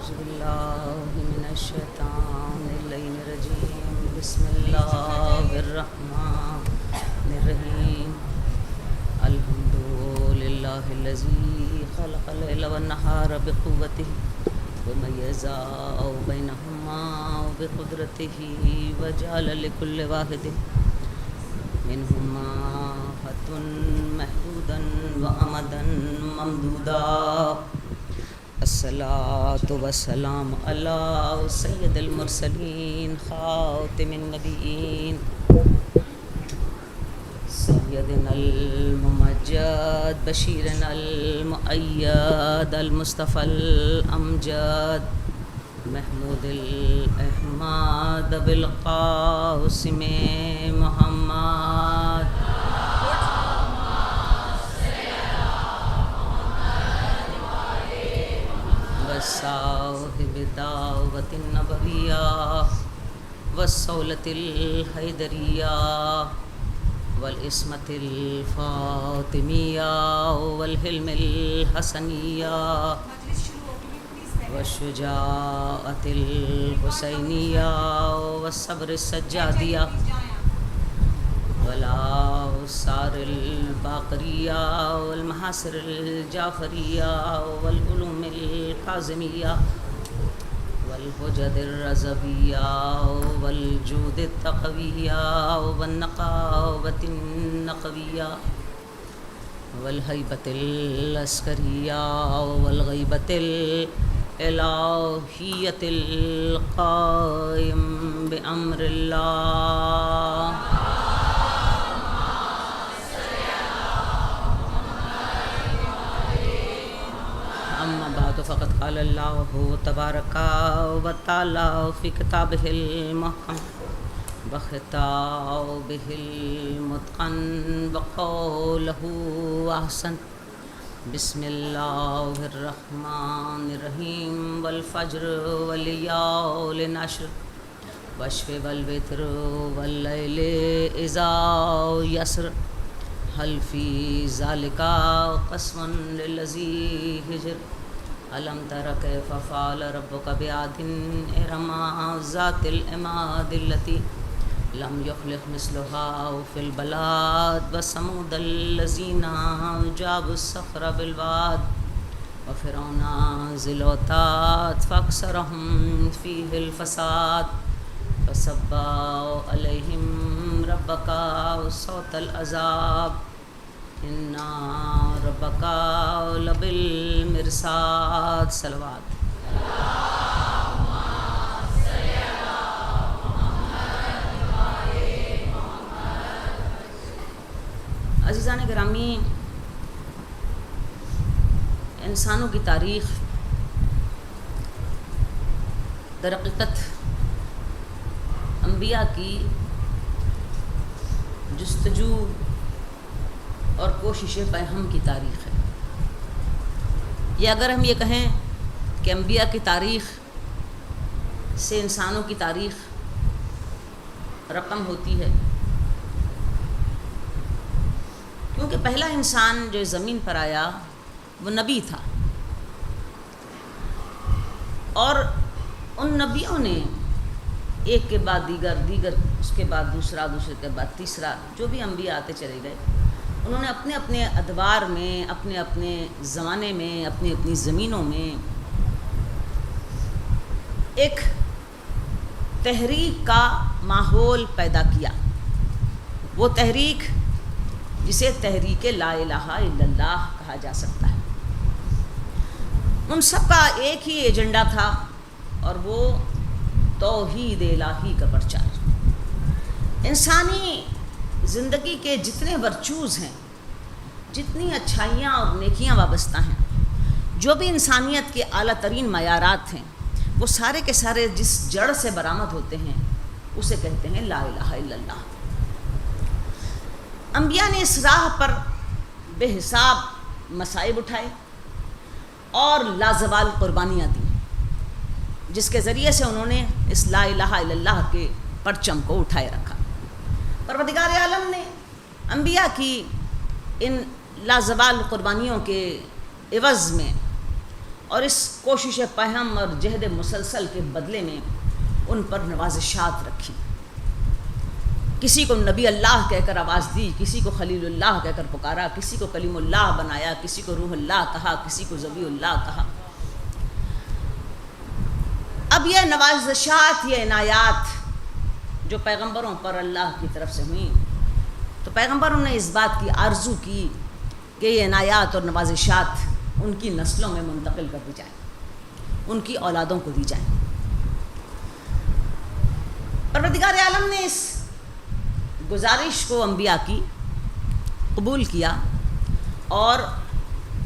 أعوذ بالله من الشيطان الرجيم بسم الله الرحمن الرحيم الحمد لله الذي خلق الليل والنهار بقوته وميز بينهما بقدرته وجعل لكل واحد منهما خط محدودا وأمدا ممدودا الصلاة والسلام على سيد المرسلين خاتم النبيين سيدنا الممجد بشيرنا المؤيد المصطفى الأمجد محمود الأحمد بالقاسم محمد وصاحب الدعوة النبوية والصولة الحيدرية والعصمة الفاطمية والحلم الحسنية والشجاعة الحسينية والصبر السجادية والآثار الباقرية والمحاصر الجعفرية والعلوم الكاظمية والحجج الرضوية والجود التقوية والنقاوة النقوية والهيبة العسكرية والغيبة الإلهية القائم بأمر الله أما بعد فقد قال الله تبارك وتعالى في كتابه المحكم وخطابه المتقن وقوله أحسن بسم الله الرحمن الرحيم والفجر والليال العشر والشفع والوتر والليل إذا يسر هل في ذلك قسم للذي هجر ألم تر كيف فعل ربك بعاد إرم ذات العماد التي لم يخلق مثلها في البلاد وثمود الذين جابوا الصخر بالواد وفرعون ذي الأوتاد فأكثرهم فيه الفساد فصب عليهم ربك صوت العذاب إن ربك لبالمرصاد صلوات عزیزان گرامی، انسانوں کی تاریخ در حقیقت انبیاء کی جستجو اور کوشش فہم کی تاریخ ہے. یا اگر ہم یہ کہیں کہ انبیاء کی تاریخ سے انسانوں کی تاریخ رقم ہوتی ہے، کیونکہ پہلا انسان جو زمین پر آیا وہ نبی تھا، اور ان نبیوں نے ایک کے بعد دیگر اس کے بعد دوسرے کے بعد تیسرا، جو بھی انبیاء آتے چلے گئے، انہوں نے اپنے اپنے ادوار میں، اپنے اپنے زمانے میں، اپنی اپنی زمینوں میں ایک تحریک کا ماحول پیدا کیا. وہ تحریک جسے تحریک لا الہ الا اللہ کہا جا سکتا ہے. ان سب کا ایک ہی ایجنڈا تھا، اور وہ توحید الہی کا پرچار. انسانی زندگی کے جتنے ورچوز ہیں، جتنی اچھائیاں اور نیکیاں وابستہ ہیں، جو بھی انسانیت کے اعلیٰ ترین معیارات ہیں، وہ سارے کے سارے جس جڑ سے برآمد ہوتے ہیں اسے کہتے ہیں لا الہ الا اللہ. انبیاء نے اس راہ پر بے حساب مصائب اٹھائے اور لازوال قربانیاں دیں، جس کے ذریعے سے انہوں نے اس لا الہ الا اللہ کے پرچم کو اٹھائے رکھا. پروردگار عالم نے انبیاء کی ان لازوال قربانیوں کے عوض میں اور اس کوشش پہم اور جہد مسلسل کے بدلے میں ان پر نوازشات رکھی. کسی کو نبی اللہ کہہ کر آواز دی، کسی کو خلیل اللہ کہہ کر پکارا، کسی کو کلیم اللہ بنایا، کسی کو روح اللہ کہا، کسی کو ذبیح اللہ کہا. اب یہ نوازشات، یہ عنایات جو پیغمبروں پر اللہ کی طرف سے ہوئیں، تو پیغمبروں نے اس بات کی آرزو کی کہ یہ عنایات اور نوازشات ان کی نسلوں میں منتقل کر دی جائیں، ان کی اولادوں کو دی جائیں. پروردگار عالم نے اس گزارش کو انبیاء کی قبول کیا، اور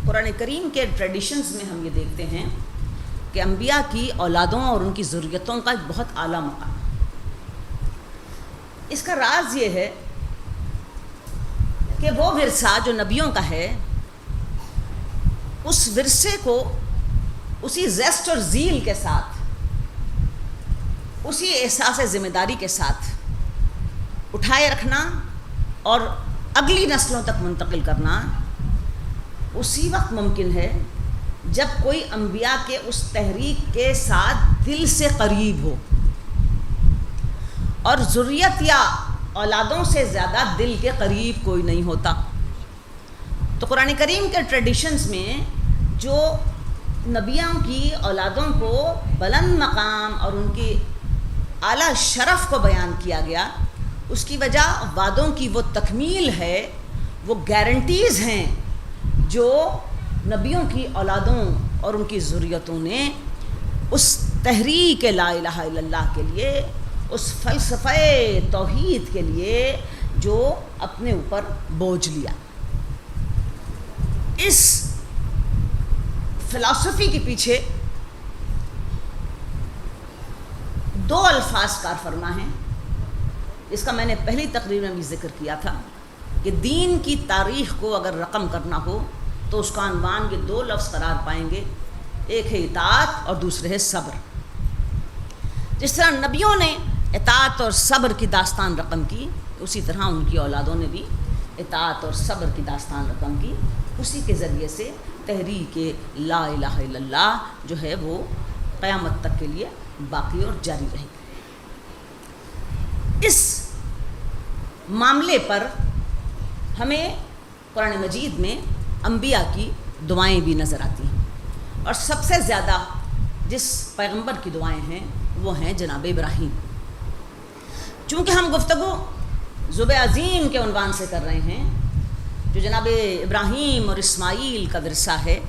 قرآن کریم کے ٹریڈیشنز میں ہم یہ دیکھتے ہیں کہ انبیاء کی اولادوں اور ان کی ذریتوں کا ایک بہت اعلیٰ مقام. اس کا راز یہ ہے کہ وہ ورثہ جو نبیوں کا ہے، اس ورثے کو اسی زیسٹ اور ذیل کے ساتھ، اسی احساس ذمہ داری کے ساتھ اٹھائے رکھنا اور اگلی نسلوں تک منتقل کرنا اسی وقت ممکن ہے جب کوئی انبیاء کے اس تحریک کے ساتھ دل سے قریب ہو، اور ذریت یا اولادوں سے زیادہ دل کے قریب کوئی نہیں ہوتا. تو قرآن کریم کے ٹریڈیشنز میں جو نبیوں کی اولادوں کو بلند مقام اور ان کی اعلیٰ شرف کو بیان کیا گیا، اس کی وجہ وعدوں کی وہ تکمیل ہے، وہ گارنٹیز ہیں جو نبیوں کی اولادوں اور ان کی ذریتوں نے اس تحریک لا الہ الا اللہ کے لیے، اس فلسفہ توحید کے لیے جو اپنے اوپر بوجھ لیا. اس فلسفی کے پیچھے دو الفاظ کار فرما ہیں. اس کا میں نے پہلی تقریر میں بھی ذکر کیا تھا کہ دین کی تاریخ کو اگر رقم کرنا ہو تو اس کا عنوان یہ دو لفظ قرار پائیں گے، ایک ہے اطاعت اور دوسرے ہے صبر. جس طرح نبیوں نے اطاعت اور صبر کی داستان رقم کی، اسی طرح ان کی اولادوں نے بھی اطاعت اور صبر کی داستان رقم کی. اسی کے ذریعے سے تحریک لا الہ الا اللہ جو ہے وہ قیامت تک کے لیے باقی اور جاری رہے گی. اس معاملے پر ہمیں قرآن مجید میں انبیاء کی دعائیں بھی نظر آتی ہیں، اور سب سے زیادہ جس پیغمبر کی دعائیں ہیں وہ ہیں جناب ابراہیم. چونکہ ہم گفتگو ذبح عظیم کے عنوان سے کر رہے ہیں، جو جناب ابراہیم اور اسماعیل کا ورثہ ہے،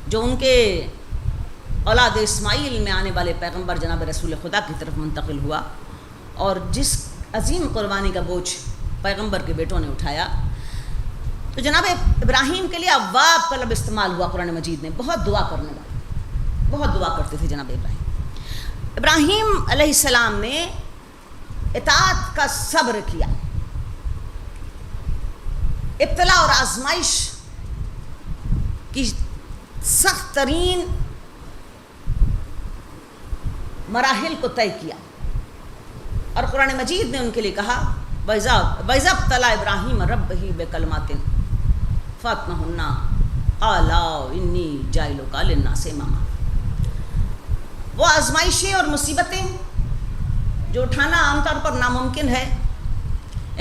جو ان کے اولاد اسماعیل میں آنے والے پیغمبر جناب رسول خدا کی طرف منتقل ہوا، اور جس عظیم قربانی کا بوجھ پیغمبر کے بیٹوں نے اٹھایا. تو جناب ابراہیم کے لیے اواب کا لفظ استعمال ہوا قرآن مجید میں. بہت دعا کرنے والے، بہت دعا کرتے تھے جناب ابراہیم علیہ السلام نے اطاعت کا صبر کیا. ابتلا اور آزمائش کی سخت ترین مراحل کو طے کیا، اور قرآن مجید نے ان کے لیے کہا وَإِذَا ابْتَلَىٰ إِبْرَاهِيمَ رَبُّهُ بِكَلِمَاتٍ فَأَتْمَهُنَّ قَالَ إِنِّي جَاعِلُكَ لِلنَّاسِ إِمَامًا. وہ آزمائشیں اور مصیبتیں جو اٹھانا عام طور پر ناممکن ہے،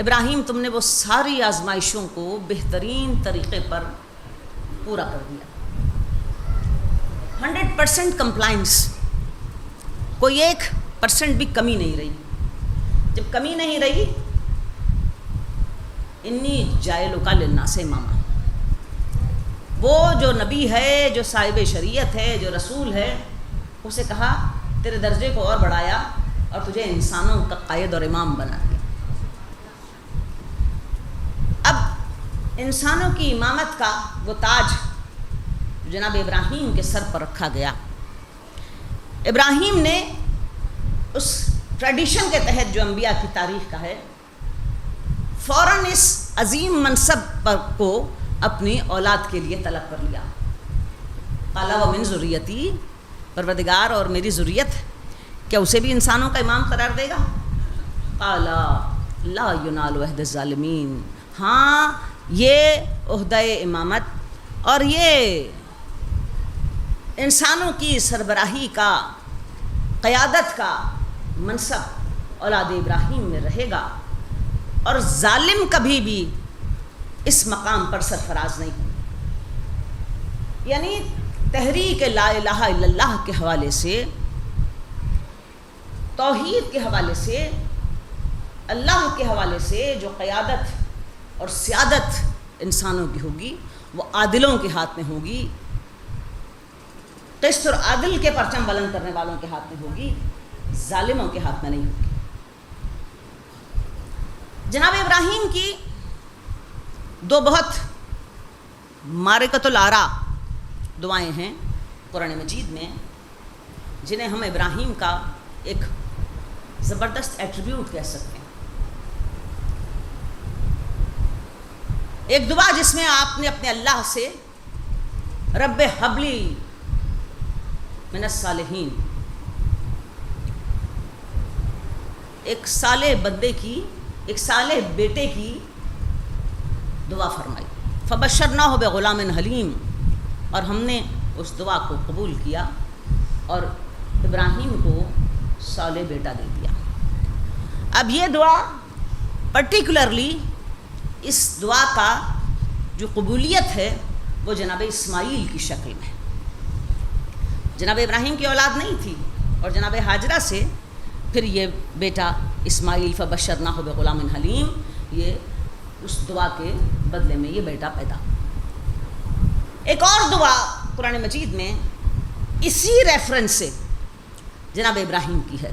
ابراہیم تم نے وہ ساری آزمائشوں کو بہترین طریقے پر پورا کر دیا. 100% کمپلائنس، کوئی 1% بھی کمی نہیں رہی. جب کمی نہیں رہی، انی جاعلک للناس اماما، وہ جو نبی ہے، جو صاحب شریعت ہے، جو رسول ہے، اسے کہا تیرے درجے کو اور بڑھایا اور تجھے انسانوں کا قائد اور امام بنا دیا. اب انسانوں کی امامت کا وہ تاج جناب ابراہیم کے سر پر رکھا گیا. ابراہیم نے اس ٹریڈیشن کے تحت جو انبیاء کی تاریخ کا ہے، فوراً اس عظیم منصب پر کو اپنی اولاد کے لیے طلب کر لیا. قال ومن ذریتی، پروردگار اور میری ذریت، کیا اسے بھی انسانوں کا امام قرار دے گا؟ قال لا ینال عہد الظالمین، ہاں یہ عہدہ امامت اور یہ انسانوں کی سربراہی کا، قیادت کا منصب اولاد ابراہیم میں رہے گا، اور ظالم کبھی بھی اس مقام پر سرفراز نہیں ہو۔ یعنی تحریک لا الہ الا اللہ کے حوالے سے، توحید کے حوالے سے، اللہ کے حوالے سے جو قیادت اور سیادت انسانوں کی ہوگی وہ عادلوں کے ہاتھ میں ہوگی، قسط اور عدل کے پرچم بلند کرنے والوں کے ہاتھ میں ہوگی، ظالموں کے ہاتھ میں نہیں ہوگی۔ جناب ابراہیم کی دو بہت معرکۃ الآراء دعائیں ہیں قرآن مجید میں، جنہیں ہم ابراہیم کا ایک زبردست ایٹریبیوٹ کہہ سکتے ہیں۔ ایک دعا جس میں آپ نے اپنے اللہ سے رب حبلی من الصالحین، ایک صالح بندے کی، ایک صالح بیٹے کی دعا فرمائی، فبشرناہ بغلام حلیم، اور ہم نے اس دعا کو قبول کیا اور ابراہیم کو صالح بیٹا دے دیا۔ اب یہ دعا پرٹیکولرلی اس دعا کا جو قبولیت ہے وہ جناب اسماعیل کی شکل میں، جناب ابراہیم کی اولاد نہیں تھی، اور جناب ہاجرہ سے پھر یہ بیٹا اسماعیل فبشرناہ بغلام حلیم، یہ اس دعا کے بدلے میں یہ بیٹا پیدا۔ ایک اور دعا قرآن مجید میں اسی ریفرنس سے جناب ابراہیم کی ہے،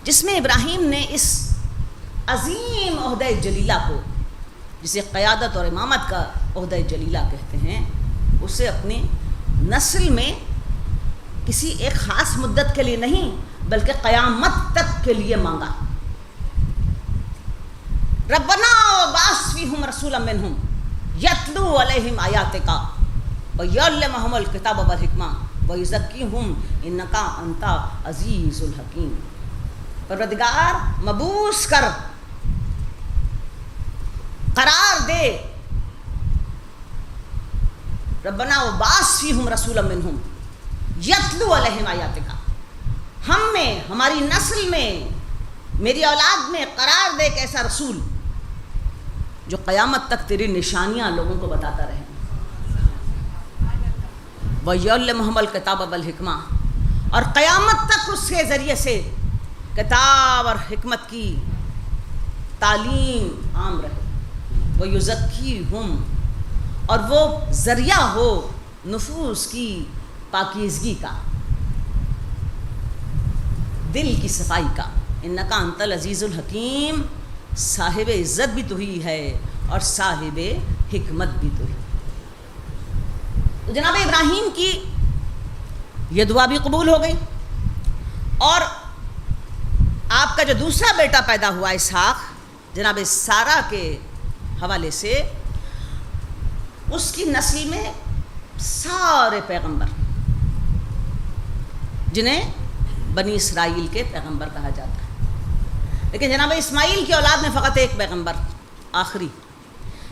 جس میں ابراہیم نے اس عظیم عہدہ جلیلہ کو، جسے قیادت اور امامت کا عہدہ جلیلہ کہتے ہیں، اسے اپنی نسل میں کسی ایک خاص مدت کے لیے نہیں بلکہ قیامت تک کے لیے مانگا۔ ربنا وبعث فیہم رسولا منہم یتلو علیہم آیاتک ویعلمہم الکتاب والحکمہ ویزکیہم انکا انت عزیز الحکیم۔ پروردگار مبعوث کر، قرار دے، ربنا وبعث فیہم رسولا منہم یتلو علیہم آیاتک، ہم میں، ہماری نسل میں، میری اولاد میں قرار دے ایک ایسا رسول جو قیامت تک تیری نشانیاں لوگوں کو بتاتا رہے، وَيَعْلِمُهُمُ الْكِتَابَ وَالْحِکْمَةَ، اور قیامت تک اس کے ذریعے سے کتاب اور حکمت کی تعلیم عام رہے، وَيُزَكِّيهُمْ، اور وہ ذریعہ ہو نفوس کی پاکیزگی کا، دل کی صفائی کا۔ انکا انت العزیز الحکیم، صاحب عزت بھی تو ہی ہے اور صاحب حکمت بھی تو ہی۔ تو جناب ابراہیم کی یہ دعا بھی قبول ہو گئی، اور آپ کا جو دوسرا بیٹا پیدا ہوا اسحاق، جناب سارہ کے حوالے سے اس کی نسل میں سارے پیغمبر، جنہیں بنی اسرائیل کے پیغمبر کہا جاتا ہے، لیکن جناب اسماعیل کی اولاد میں فقط ایک پیغمبر آخری،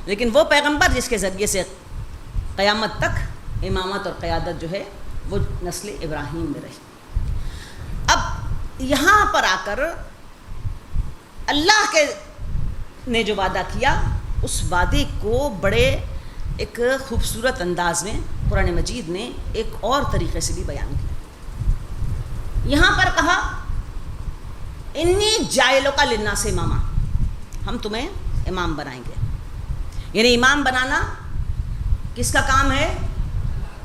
لیکن وہ پیغمبر جس کے ذریعے سے قیامت تک امامت اور قیادت جو ہے وہ نسل ابراہیم میں رہی۔ اب یہاں پر آ کر اللہ کے نے جو وعدہ کیا، اس وعدے کو بڑے ایک خوبصورت انداز میں قرآن مجید نے ایک اور طریقے سے بھی بیان کیا۔ یہاں پر کہا انی جائلک للناس اماما، ہم تمہیں امام بنائیں گے۔ یعنی امام بنانا کس کا کام ہے؟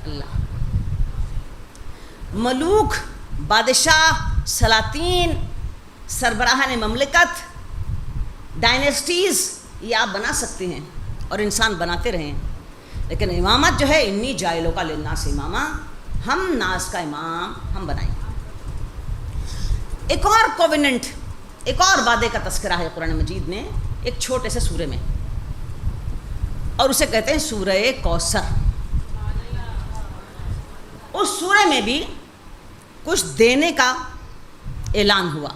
اللہ۔ ملوک، بادشاہ، سلاطین، سربراہان مملکت، ڈائنیسٹیز، یہ آپ بنا سکتے ہیں اور انسان بناتے رہیں، لیکن امامت جو ہے انی جائلک للناس اماما، ہم ناس کا امام ہم بنائیں گے۔ ایک اور کووننٹ، ایک اور وعدے کا تذکرہ ہے قرآن مجید میں ایک چھوٹے سے سورے میں، اور اسے کہتے ہیں سورہ کوثر۔ اس سورے میں بھی کچھ دینے کا اعلان ہوا،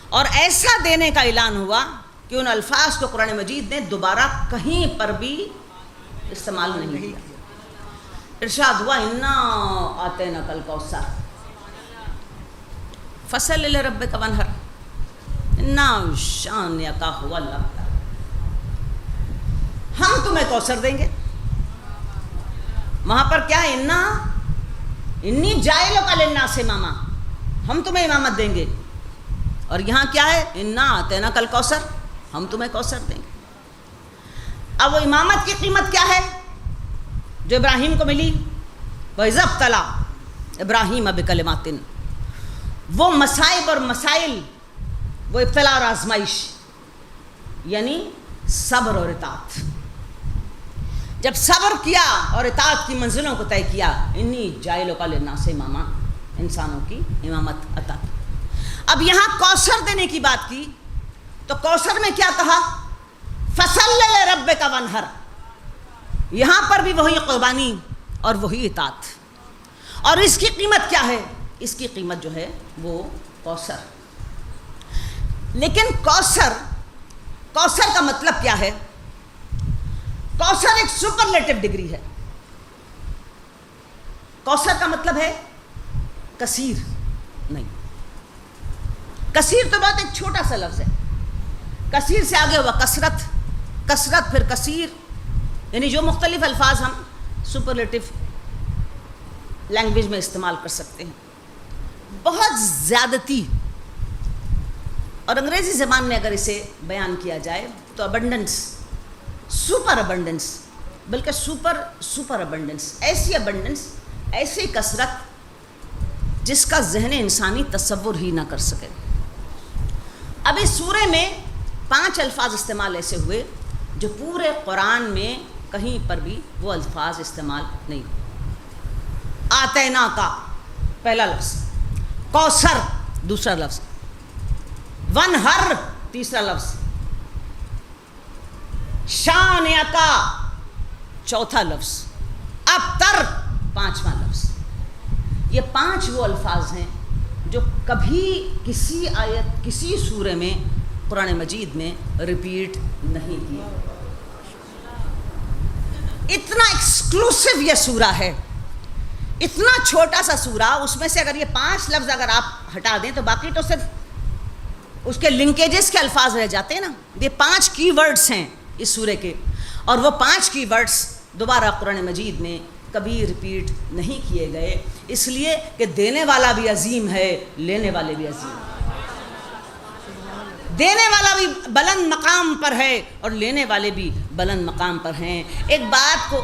اور ایسا دینے کا اعلان ہوا کہ ان الفاظ کو قرآن مجید نے دوبارہ کہیں پر بھی استعمال نہیں کیا۔ ارشاد ہوا انا آتیناک الکوثر فصل لربک وانحر انا شانئک هو الابتر، ہم تمہیں کوثر دیں گے. وہاں پر کیا ہے؟ انی جاعلک للناس اماما، ہم تمہیں امامت دیں گے. اور یہاں کیا ہے؟ انا آتیناک الکوثر، ہم تمہیں کوثر دیں گے. اب وہ امامت کی قیمت کیا ہے جو ابراہیم کو ملی؟ وَإِذَا ابْتَلَىٰ إِبْرَاهِيمَ بِكَلِمَاتٍ، وہ مصائب اور مسائل، وہ ابتلا اور آزمائش، یعنی صبر اور اطاعت. جب صبر کیا اور اطاعت کی منزلوں کو طے کیا، انی جاعلک للناس اماما، انسانوں کی امامت عطا. اب یہاں کوثر دینے کی بات کی تو کوثر میں کیا کہا؟ فصل لربک وانحر. یہاں پر بھی وہی قربانی اور وہی اطاعت. اور اس کی قیمت کیا ہے؟ اس کی قیمت جو ہے وہ کوثر. لیکن کوثر کا مطلب کیا ہے؟ کوثر ایک سپرلیٹو ڈگری ہے. کوثر کا مطلب ہے کثیر نہیں. کثیر تو بہت ایک چھوٹا سا لفظ ہے. کثیر سے آگے ہوا کثرت، کثرت پھر کثیر، یعنی جو مختلف الفاظ ہم سپرلیٹو لینگویج میں استعمال کر سکتے ہیں. بہت زیادتی. اور انگریزی زبان میں اگر اسے بیان کیا جائے تو ابنڈنس، سپر ابنڈنس، بلکہ سپر ابنڈنس، ایسی ابنڈنس، ایسی کثرت جس کا ذہن انسانی تصور ہی نہ کر سکے. اب اس سورے میں 5 الفاظ استعمال ایسے ہوئے جو پورے قرآن میں کہیں پر بھی وہ الفاظ استعمال نہیں ہوئے. آتینا کا پہلا لفظ، کوثر دوسرا لفظ، ونہر تیسرا لفظ، شانئک چوتھا لفظ، ابتر پانچواں لفظ. یہ 5 وہ الفاظ ہیں جو کبھی کسی آیت، کسی سورے میں قرآن مجید میں ریپیٹ نہیں کیے. اتنا ایکسکلوسیو یہ سورہ ہے، اتنا چھوٹا سا سورہ. اس میں سے اگر یہ 5 لفظ اگر آپ ہٹا دیں تو باقی تو صرف اس کے لنکیجز کے الفاظ رہ جاتے ہیں نا. یہ 5 کی ورڈز ہیں اس سورے کے، اور وہ 5 کی ورڈز دوبارہ قرآن مجید میں کبھی ریپیٹ نہیں کیے گئے، اس لیے کہ دینے والا بھی عظیم ہے، لینے والے بھی عظیم ہیں. دینے والا بھی بلند مقام پر ہے اور لینے والے بھی بلند مقام پر ہیں. ایک بات کو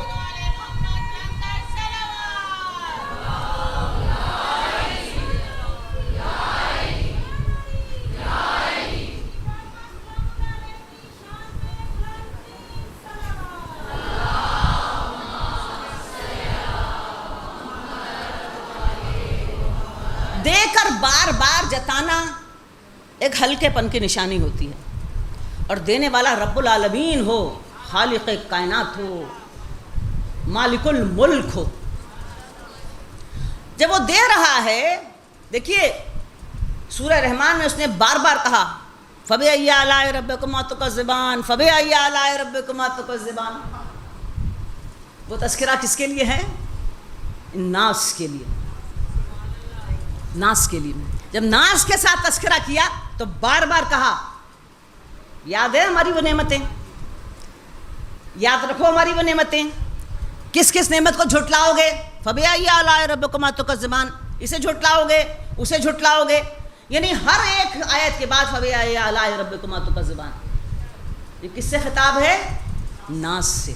دے کر بار بار جتانا ایک ہلکے پن کی نشانی ہوتی ہے. اور دینے والا رب العالمین ہو، خالق کائنات ہو، مالک الملک ہو. جب وہ دے رہا ہے، دیکھیے سورہ رحمان میں اس نے بار بار کہا فَبِأَيِّ آلَاءِ رَبِّكُمَا تُكَذِّبَانِ فَبِأَيِّ آلَاءِ رَبِّكُمَا تُكَذِّبَانِ. وہ تذکرہ کس کے لیے ہے؟ ناس کے لیے، ناس کے لیے. جب ناس کے ساتھ تذکرہ کیا تو بار بار کہا یاد ہے ہماری وہ نعمتیں، یاد رکھو ہماری وہ نعمتیں. کس کس نعمت کو جھٹلاؤ گے؟ فَبِأَيِّ آلَاءِ رَبِّكُمَا تُكَذِّبَانِ، اسے جھٹلاؤ گے، اسے جھٹلاؤ گے. یعنی ہر ایک آیت کے بعد فَبِأَيِّ آلَاءِ رَبِّكُمَا تُكَذِّبَانِ. یہ کس سے خطاب ہے؟ ناس سے.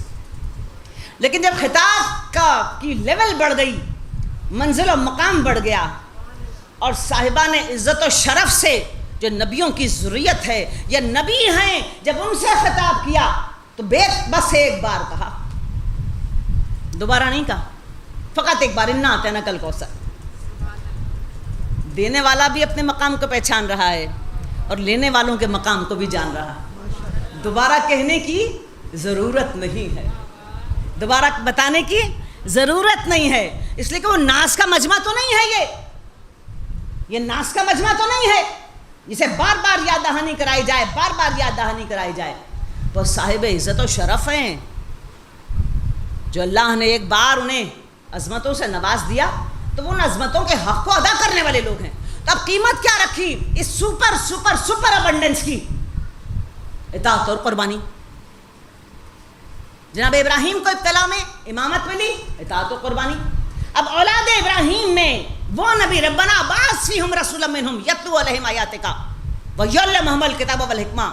لیکن جب خطاب کی لیول بڑھ گئی، منزل و مقام بڑھ گیا، اور صاحبان عزت و شرف سے جو نبیوں کی ذریت ہے یا نبی ہیں، جب ان سے خطاب کیا تو بس ایک بار کہا، دوبارہ نہیں کہا، فقط ایک بار انا اعطیناک الکوثر. دینے والا بھی اپنے مقام کو پہچان رہا ہے اور لینے والوں کے مقام کو بھی جان رہا ہے. دوبارہ کہنے کی ضرورت نہیں ہے، دوبارہ بتانے کی ضرورت نہیں ہے، اس لیے کہ وہ ناس کا مجمع تو نہیں ہے. یہ ناس کا مجمع تو نہیں ہے جسے بار بار یاد دہانی کرائی جائے، بار بار یاد دہانی کرائی جائے. وہ صاحب عزت و شرف ہیں جو اللہ نے ایک بار انہیں عظمتوں سے نواز دیا تو وہ ان عظمتوں کے حق کو ادا کرنے والے لوگ ہیں. تو اب قیمت کیا رکھی اس سپر سپر سپر ابنڈنس کی؟ اطاعت اور قربانی. جناب ابراہیم کو ابتلا میں امامت ملی، اطاعت و قربانی. اب اولاد ابراہیم میں وہ نبی ربنا باعث فیہم رسولا منہم یتلو علیہم آیاتک ویعلمہم الکتاب والحکمہ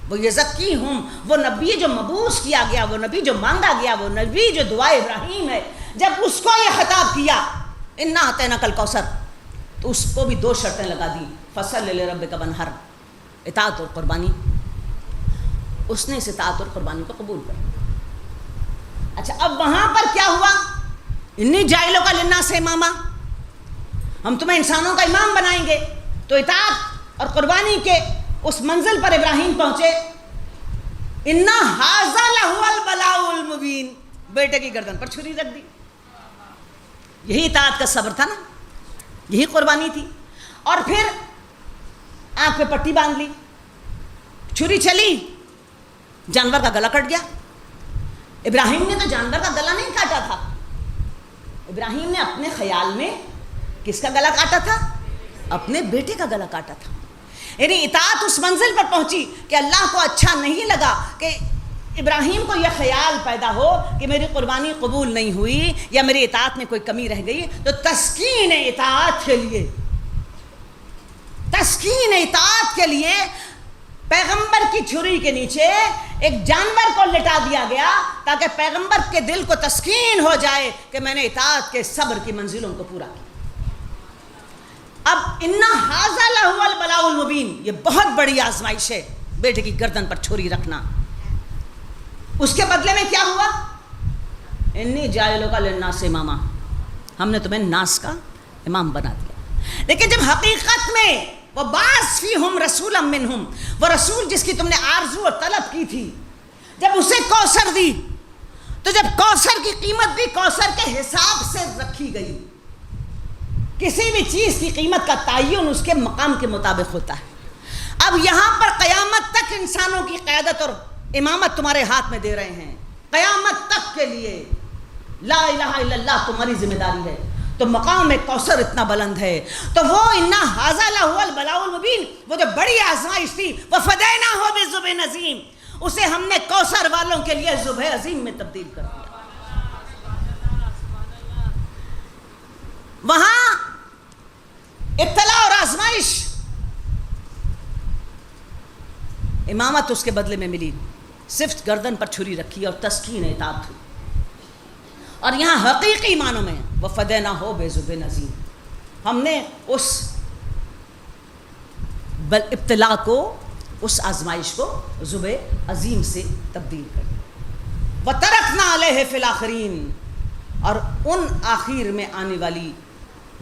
ویزکیہم، وہ نبی جو مبعوث کیا گیا، وہ نبی جو مانگا گیا، وہ نبی جو دعائے ابراہیم ہے، جب اس کو یہ خطاب کیا انا اعطیناک الکوثر، تو اس کو بھی 2 شرطیں لگا دی، فصل لربک وانحر، اطاعت اور قربانی. اس نے اس اطاعت اور قربانی کو قبول کر. اچھا اب وہاں پر کیا ہوا؟ انی جاعلک للناس اماما، ہم تمہیں انسانوں کا امام بنائیں گے. تو اطاعت اور قربانی کے اس منزل پر ابراہیم پہنچے. انا ھذا لہو البلاء المبین، بیٹے کی گردن پر چھری رکھ دی. یہی اطاعت کا صبر تھا نا، یہی قربانی تھی. اور پھر آنکھ پہ پٹی باندھ لی، چھری چلی، جانور کا گلا کٹ گیا. ابراہیم نے تو جانور کا گلا نہیں کاٹا تھا، ابراہیم نے اپنے خیال میں کس کا گلا کاٹا تھا؟ اپنے بیٹے کا گلا کاٹا تھا. یعنی اطاعت اس منزل پر پہنچی کہ اللہ کو اچھا نہیں لگا کہ ابراہیم کو یہ خیال پیدا ہو کہ میری قربانی قبول نہیں ہوئی یا میری اطاعت میں کوئی کمی رہ گئی. تو تسکین اطاعت کے لیے، تسکین اطاعت کے لیے پیغمبر کی چھری کے نیچے ایک جانور کو لٹا دیا گیا تاکہ پیغمبر کے دل کو تسکین ہو جائے کہ میں نے اطاعت کے صبر کی منزلوں کو پورا کیا. اب انا ھذا لہو البلاء المبین، یہ بہت بڑی آزمائش ہے، بیٹے کی گردن پر چھری رکھنا. اس کے بدلے میں کیا ہوا؟ انی جاعلک للناس اماما، ہم نے تمہیں ناس کا امام بنا دیا. لیکن جب حقیقت میں وہ باعث فیہم رسولا منہم، وہ رسول جس کی تم نے آرزو اور طلب کی تھی، جب اسے کوثر دی، تو جب کوثر کی قیمت بھی کوثر کے حساب سے رکھی گئی. کسی بھی چیز کی قیمت کا تعین اس کے مقام کے مطابق ہوتا ہے. اب یہاں پر قیامت تک انسانوں کی قیادت اور امامت تمہارے ہاتھ میں دے رہے ہیں، قیامت تک کے لیے لا الہ الا اللہ تمہاری ذمہ داری ہے. تو مقام کوثر اتنا بلند ہے. تو وہ انا ھذا لہو البلاء المبین، وہ جو بڑی آزمائش تھی، وفدیناہ بذبح عظیم، اسے ہم نے کوثر والوں کے لیے ذبح عظیم میں تبدیل کر دیا. وہاں ابتلا اور آزمائش، امامت اس کے بدلے میں ملی، صرف گردن پر چھری رکھی اور تسکین اطاعت ہوئی. اور یہاں حقیقی معنوں میں وفدیناہ بذبح عظیم، ہم نے اس ابتلا کو، اس آزمائش کو ذبح عظیم سے تبدیل کر دیا. وترکنا علیہ فی الآخرین، اور ان آخر میں آنے والی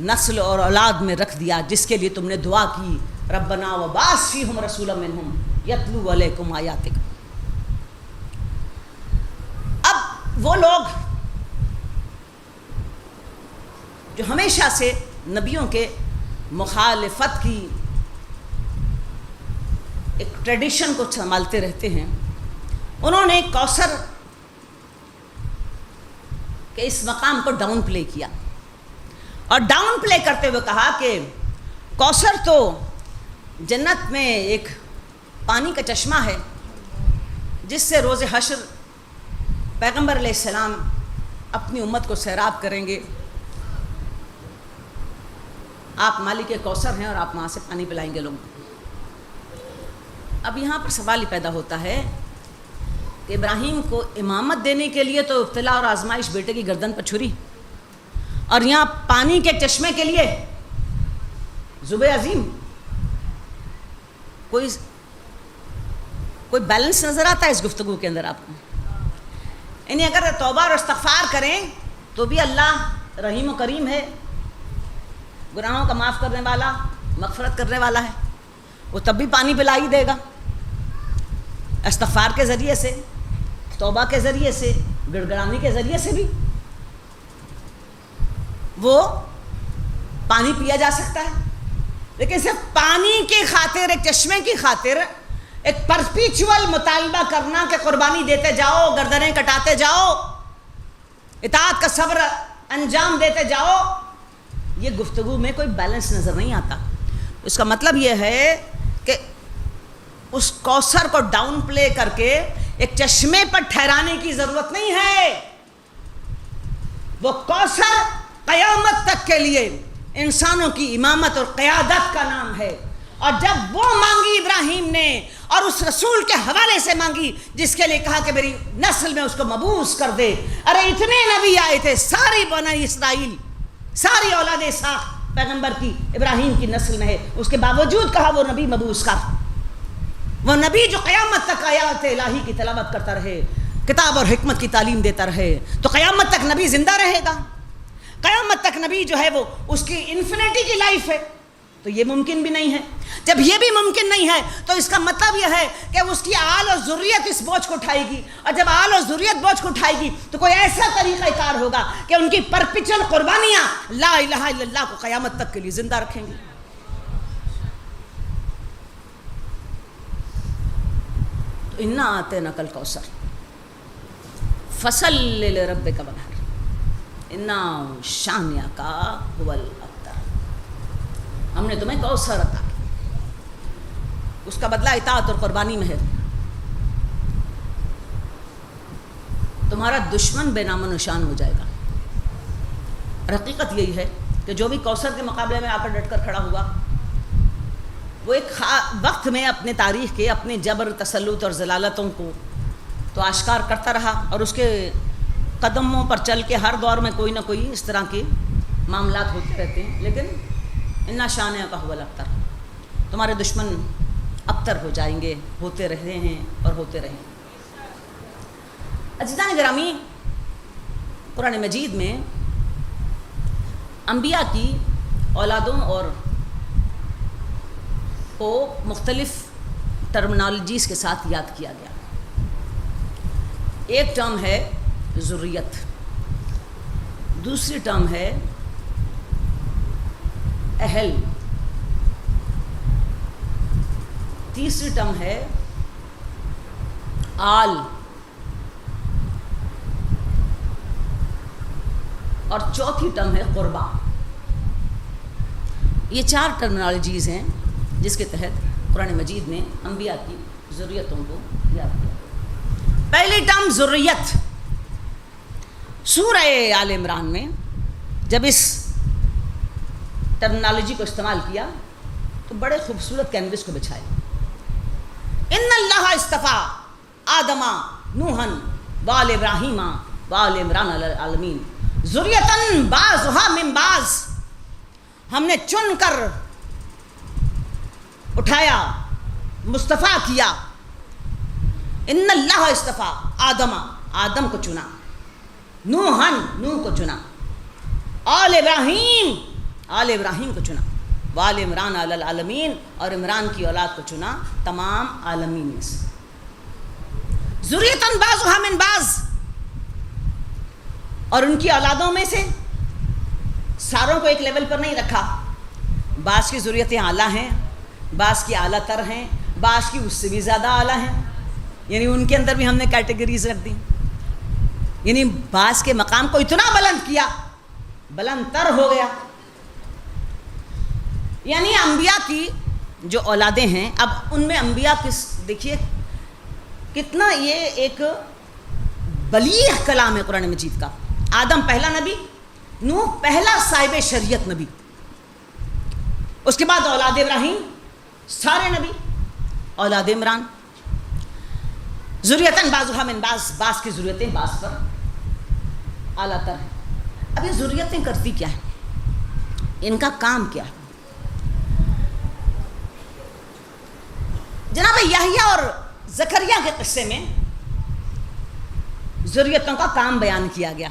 نسل اور اولاد میں رکھ دیا جس کے لیے تم نے دعا کی، ربنا وبعث فیہم رسولا منہم یتلو علیکم آیاتک. اب وہ لوگ جو ہمیشہ سے نبیوں کے مخالفت کی ایک ٹریڈیشن کو سنبھالتے رہتے ہیں، انہوں نے کوثر کے اس مقام کو ڈاؤن پلے کیا، اور ڈاؤن پلے کرتے ہوئے کہا کہ کوثر تو جنت میں ایک پانی کا چشمہ ہے جس سے روز حشر پیغمبر علیہ السلام اپنی امت کو سیراب کریں گے. آپ مالک کوثر ہیں اور آپ وہاں سے پانی پلائیں گے لوگ. اب یہاں پر سوال ہی پیدا ہوتا ہے کہ ابراہیم کو امامت دینے کے لیے تو ابتلا اور آزمائش، بیٹے کی گردن پر چھری، اور یہاں پانی کے چشمے کے لیے ذبح عظیم. کوئی بیلنس نظر آتا ہے اس گفتگو کے اندر آپ کو؟ یعنی اگر توبہ اور استغفار کریں تو بھی اللہ رحیم و کریم ہے، گناہوں کا معاف کرنے والا، مغفرت کرنے والا ہے، وہ تب بھی پانی پلا ہی دے گا. استغفار کے ذریعے سے، توبہ کے ذریعے سے، گڑ گڑانی کے ذریعے سے بھی وہ پانی پیا جا سکتا ہے. لیکن صرف پانی کی خاطر، ایک چشمے کی خاطر ایک پرپیچول مطالبہ کرنا کہ قربانی دیتے جاؤ، گردنیں کٹاتے جاؤ، اطاعت کا صبر انجام دیتے جاؤ، یہ گفتگو میں کوئی بیلنس نظر نہیں آتا۔ اس کا مطلب یہ ہے کہ اس کوثر کو ڈاؤن پلے کر کے ایک چشمے پر ٹھہرانے کی ضرورت نہیں ہے۔ وہ کوثر قیامت تک کے لیے انسانوں کی امامت اور قیادت کا نام ہے۔ اور جب وہ مانگی ابراہیم نے اور اس رسول کے حوالے سے مانگی جس کے لیے کہا کہ میری نسل میں اس کو مبعوث کر دے، ارے اتنے نبی آئے تھے، ساری بنی اسرائیل، ساری اولاد اسحاق پیغمبر کی ابراہیم کی نسل میں ہے، اس کے باوجود کہا وہ نبی مبعوث کر، وہ نبی جو قیامت تک آیات الہی کی تلاوت کرتا رہے، کتاب اور حکمت کی تعلیم دیتا رہے، تو قیامت تک نبی زندہ رہے گا، قیامت تک نبی جو ہے وہ اس کی انفینٹی کی لائف ہے۔ تو یہ ممکن بھی نہیں ہے۔ جب یہ بھی ممکن نہیں ہے تو اس کا مطلب یہ ہے کہ اس کی آل اور ذریت اس بوجھ کو اٹھائے گی، اور جب آل اور ذریت بوجھ کو اٹھائے گی تو کوئی ایسا طریقہ کار ہوگا کہ ان کی پرپیچل قربانیاں لا الہ الا اللہ کو قیامت تک کے لیے زندہ رکھیں گی۔ تو انا اعطیناک الکوثر فصلی لربک وانحر انا شانئک هو الابتر۔ ہم نے تمہیں کوثر عطا کیا، اس کا بدلہ اطاعت اور قربانی میں ہے۔ تمہارا دشمن بے نام و نشان ہو جائے گا۔ اور حقیقت یہی ہے کہ جو بھی کوثر کے مقابلے میں آ کر ڈٹ کر کھڑا ہوا، وہ ایک وقت میں اپنے تاریخ کے اپنے جبر، تسلط اور ضلالتوں کو تو آشکار کرتا رہا، اور اس کے قدموں پر چل کے ہر دور میں کوئی نہ کوئی اس طرح کے معاملات ہوتے رہتے ہیں، لیکن انا شانئک هو الابتر، تمہارے دشمن ابتر ہو جائیں گے، ہوتے رہے ہیں اور ہوتے رہیں۔ عزیزان گرامی، قرآن مجید میں انبیاء کی اولادوں اور کو مختلف ٹرمنالوجیز کے ساتھ یاد کیا گیا۔ ایک ٹرم ہے ذریت، دوسری ٹرم ہے اہل، تیسری ٹرم ہے آل، اور چوتھی ٹرم ہے قربا۔ یہ چار ٹرمنالوجیز ہیں جس کے تحت قرآن مجید نے انبیاء کی ذریتوں کو یاد کیا۔ پہلی ٹرم ذریت، سورہ آل عمران میں جب اس ٹرمنالوجی کو استعمال کیا تو بڑے خوبصورت کینوس کو بچھائے۔ ان اللہ اصطفیٰ آدم نوحا وآل ابراہیم وآل عمران علی العالمین ذریۃ بعضھا من بعض، ہم نے چن کر اٹھایا، مصطفیٰ کیا۔ ان اللہ اصطفیٰ آدم کو چنا، نوح کو چنا، آل ابراہیم کو چنا، وآل عمران علی العالمین، اور عمران کی اولاد کو چنا تمام عالمین میں سے۔ ذریۃ بعضھا من بعض، اور ان کی اولادوں میں سے ساروں کو ایک لیول پر نہیں رکھا، بعض کی ذریتیں اعلیٰ ہیں، بعض کی اعلیٰ تر ہیں، بعض کی اس سے بھی زیادہ اعلیٰ ہیں، یعنی ان کے اندر بھی ہم نے کیٹیگریز رکھ دی، یعنی بعض کے مقام کو اتنا بلند کیا، بلند تر ہو گیا۔ یعنی انبیاء کی جو اولادیں ہیں، اب ان میں انبیاء دیکھیے کتنا یہ ایک بلیغ کلام ہے قرآن مجید کا۔ آدم پہلا نبی، نوح پہلا صاحب شریعت نبی، اس کے بعد اولاد ابراہیم سارے نبی، اولاد عمران، ذریۃ بعضھا من بعض، بعض کی ذریتیں بعض پر اعلیٰ تر ہیں۔ اب یہ ذریتیں کرتی کیا ہیں، ان کا کام کیا ہے؟ جناب یحییٰ اور زکریا کے قصے میں ذریتوں کا کام بیان کیا گیا۔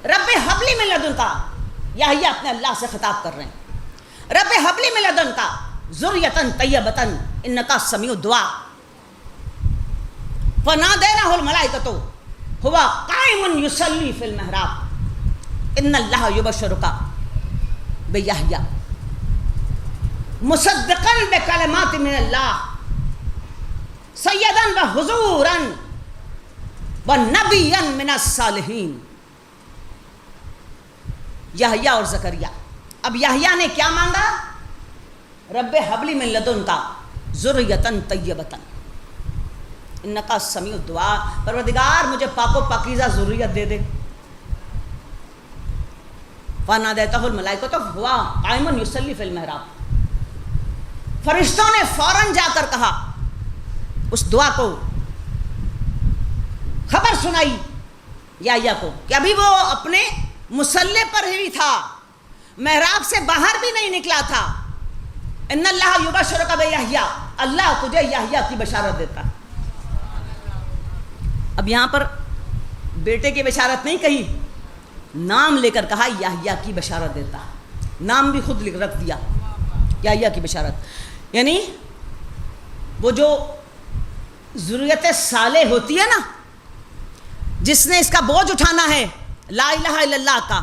رب حب لی من لدنک، یحییٰ اپنے اللہ سے خطاب کر رہے ہیں، رب حب لی من لدنک ذریۃ طیبۃ انک سمیع الدعاء، فنادیناہ الملائکۃ هو قائم یصلی فی المحراب ان اللہ یبشرک بیحییٰ مصدقا بکلمات من اللہ سیدا وحضورا وَنَبِيًّا مِنَ الصَّالِحِينَ. یحییٰ اور زکریا. اب یحییٰ نے کیا مانگا؟ رب ہب لی من لدنک ذریۃ طیبۃ انک سمیع الدعاء. پروردگار مجھے پاک و پاکیزہ ذریت دے دے. فنادیتہ الملائکۃ وہو قائم یصلی فی المحراب. فرشتوں نے فوراً جا کر کہا، اس دعا کو خبر سنائی یحییٰ کو کہ ابھی وہ اپنے مصلی پر ہی تھا، محراب سے باہر بھی نہیں نکلا تھا. ان اللہ یبشرک بیحییٰ، اللہ تجھے یحییٰ کی بشارت دیتا. اب یہاں پر بیٹے کی بشارت نہیں کہی، نام لے کر کہا یحییٰ کی بشارت دیتا. نام بھی خود رکھ دیا، یحییٰ کی بشارت. یعنی وہ جو ذریت صالح ہوتی ہے نا، جس نے اس کا بوجھ اٹھانا ہے لا الہ الا اللہ کا،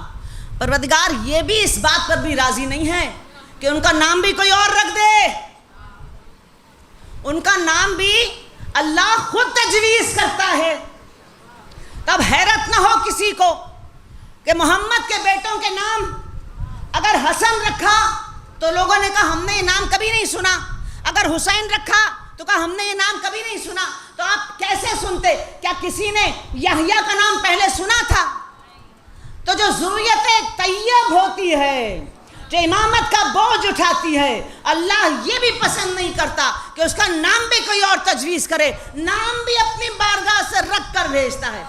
پروردگار یہ بھی اس بات پر بھی راضی نہیں ہے کہ ان کا نام بھی کوئی اور رکھ دے. ان کا نام بھی اللہ خود تجویز کرتا ہے. تب حیرت نہ ہو کسی کو کہ محمد کے بیٹوں کے نام اگر حسن رکھا تو لوگوں نے کہا ہم نے یہ نام کبھی نہیں سنا، اگر حسین رکھا تو کہا ہم نے یہ نام کبھی نہیں سنا. تو آپ کیسے سنتے؟ کیا کسی نے یحییٰ کا نام پہلے سنا تھا؟ تو جو ذریت طیب ہوتی ہے، جو امامت کا بوجھ اٹھاتی ہے، اللہ یہ بھی پسند نہیں کرتا کہ اس کا نام بھی کوئی اور تجویز کرے. نام بھی اپنی بارگاہ سے رکھ کر بھیجتا ہے.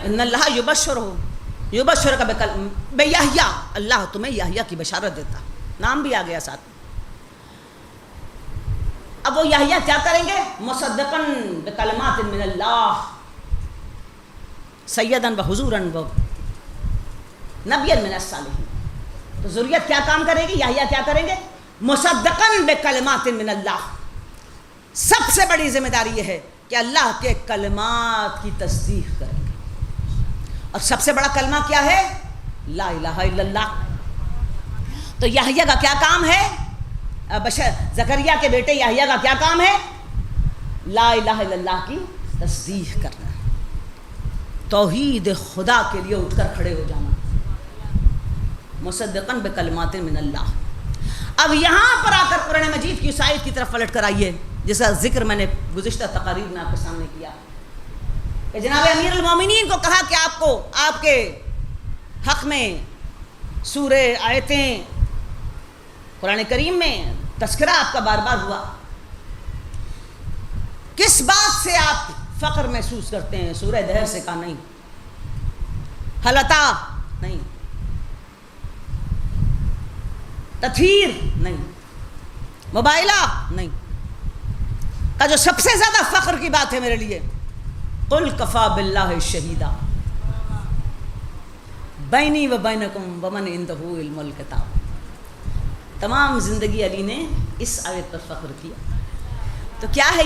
ان اللہ یبشرک بیحییٰ، اللہ تمہیں یحییٰ کی بشارت دیتا. نام بھی آ گیا ساتھ. اب وہ یحییٰ کیا کریں گے؟ مصدقا بکلمات من اللہ سیدا وحضورا ونبیا من الصالحین. تو ذریت کیا کام کرے گی؟ یحییٰ کیا کریں گے؟ مصدقا بکلمات من اللہ. سب سے بڑی ذمہ داری یہ ہے کہ اللہ کے کلمات کی تصدیق کریں گے. اور سب سے بڑا کلمہ کیا ہے؟ لا الہ الا اللہ. تو یحییٰ کا کیا کام ہے؟ زکریا کے بیٹے یحییٰ کا کیا کام ہے؟ لا الہ الا اللہ کی تصدیق کرنا، توحید خدا کے لیے اٹھ کر کھڑے ہو جانا. مصدقاً بکلمات من اللہ. اب یہاں پر آ کر قرآن مجید کی اس آیت کی طرف پلٹ کر آئیے جیسا ذکر میں نے گزشتہ تقاریر میں آپ کے سامنے کیا کہ جناب امیر المومنین کو کہا کہ آپ کو آپ کے حق میں سورہ آیتیں قرآن کریم میں تذکرہ آپ کا بار بار ہوا. کس بات سے آپ فخر محسوس کرتے ہیں؟ سورہ دہر سے کہا نہیں، حلتا نہیں، تطہیر نہیں، مبائلہ نہیں. کا جو سب سے زیادہ فخر کی بات ہے میرے لیے، قل کفا باللہ شہیدا بینی و بینکم ومن عندہ علم الکتاب. تمام زندگی علی نے اس آیت پر فخر کیا. تو کیا ہے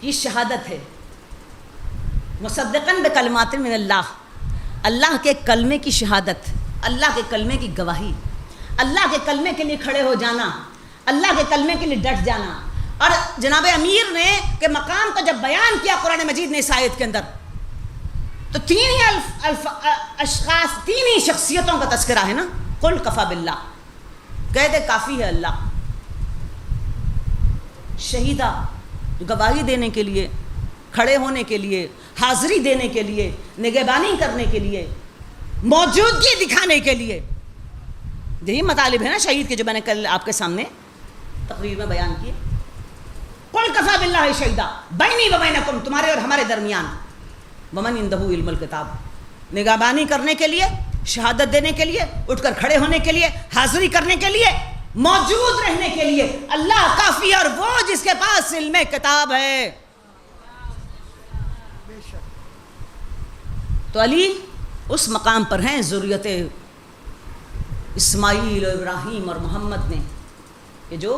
یہ شہادت ہے. مصدقاً بکلمات من اللہ، اللہ کے کلمے کی شہادت، اللہ کے کلمے کی گواہی، اللہ کے کلمے کے لیے کھڑے ہو جانا، اللہ کے کلمے کے لیے ڈٹ جانا. اور جناب امیر نے کہ مقام کو جب بیان کیا قرآن مجید نے اس آیت کے اندر، تو تین ہی شخصیتوں کا تذکرہ ہے نا. قل کفا باللہ، کہہ دے کافی ہے اللہ. شہیدہ، گواہی دینے کے لیے، کھڑے ہونے کے لیے، حاضری دینے کے لیے، نگہبانی کرنے کے لیے، موجودگی دکھانے کے لیے. یہی مطالب ہے نا شہید کے جو میں نے کل آپ کے سامنے تقریر میں بیان کیے. قل کفا باللہ شہیدا بینی و بینکم، تمہارے اور ہمارے درمیان، ومن عندہ علم الکتاب، نگہبانی کرنے کے لیے، شہادت دینے کے لیے، اٹھ کر کھڑے ہونے کے لیے، حاضری کرنے کے لیے، موجود رہنے کے لیے اللہ کافی. اور وہ جس کے پاس علم کتاب ہے. تو علی اس مقام پر ہیں ذریت اسماعیل اور ابراہیم اور محمد نے کہ جو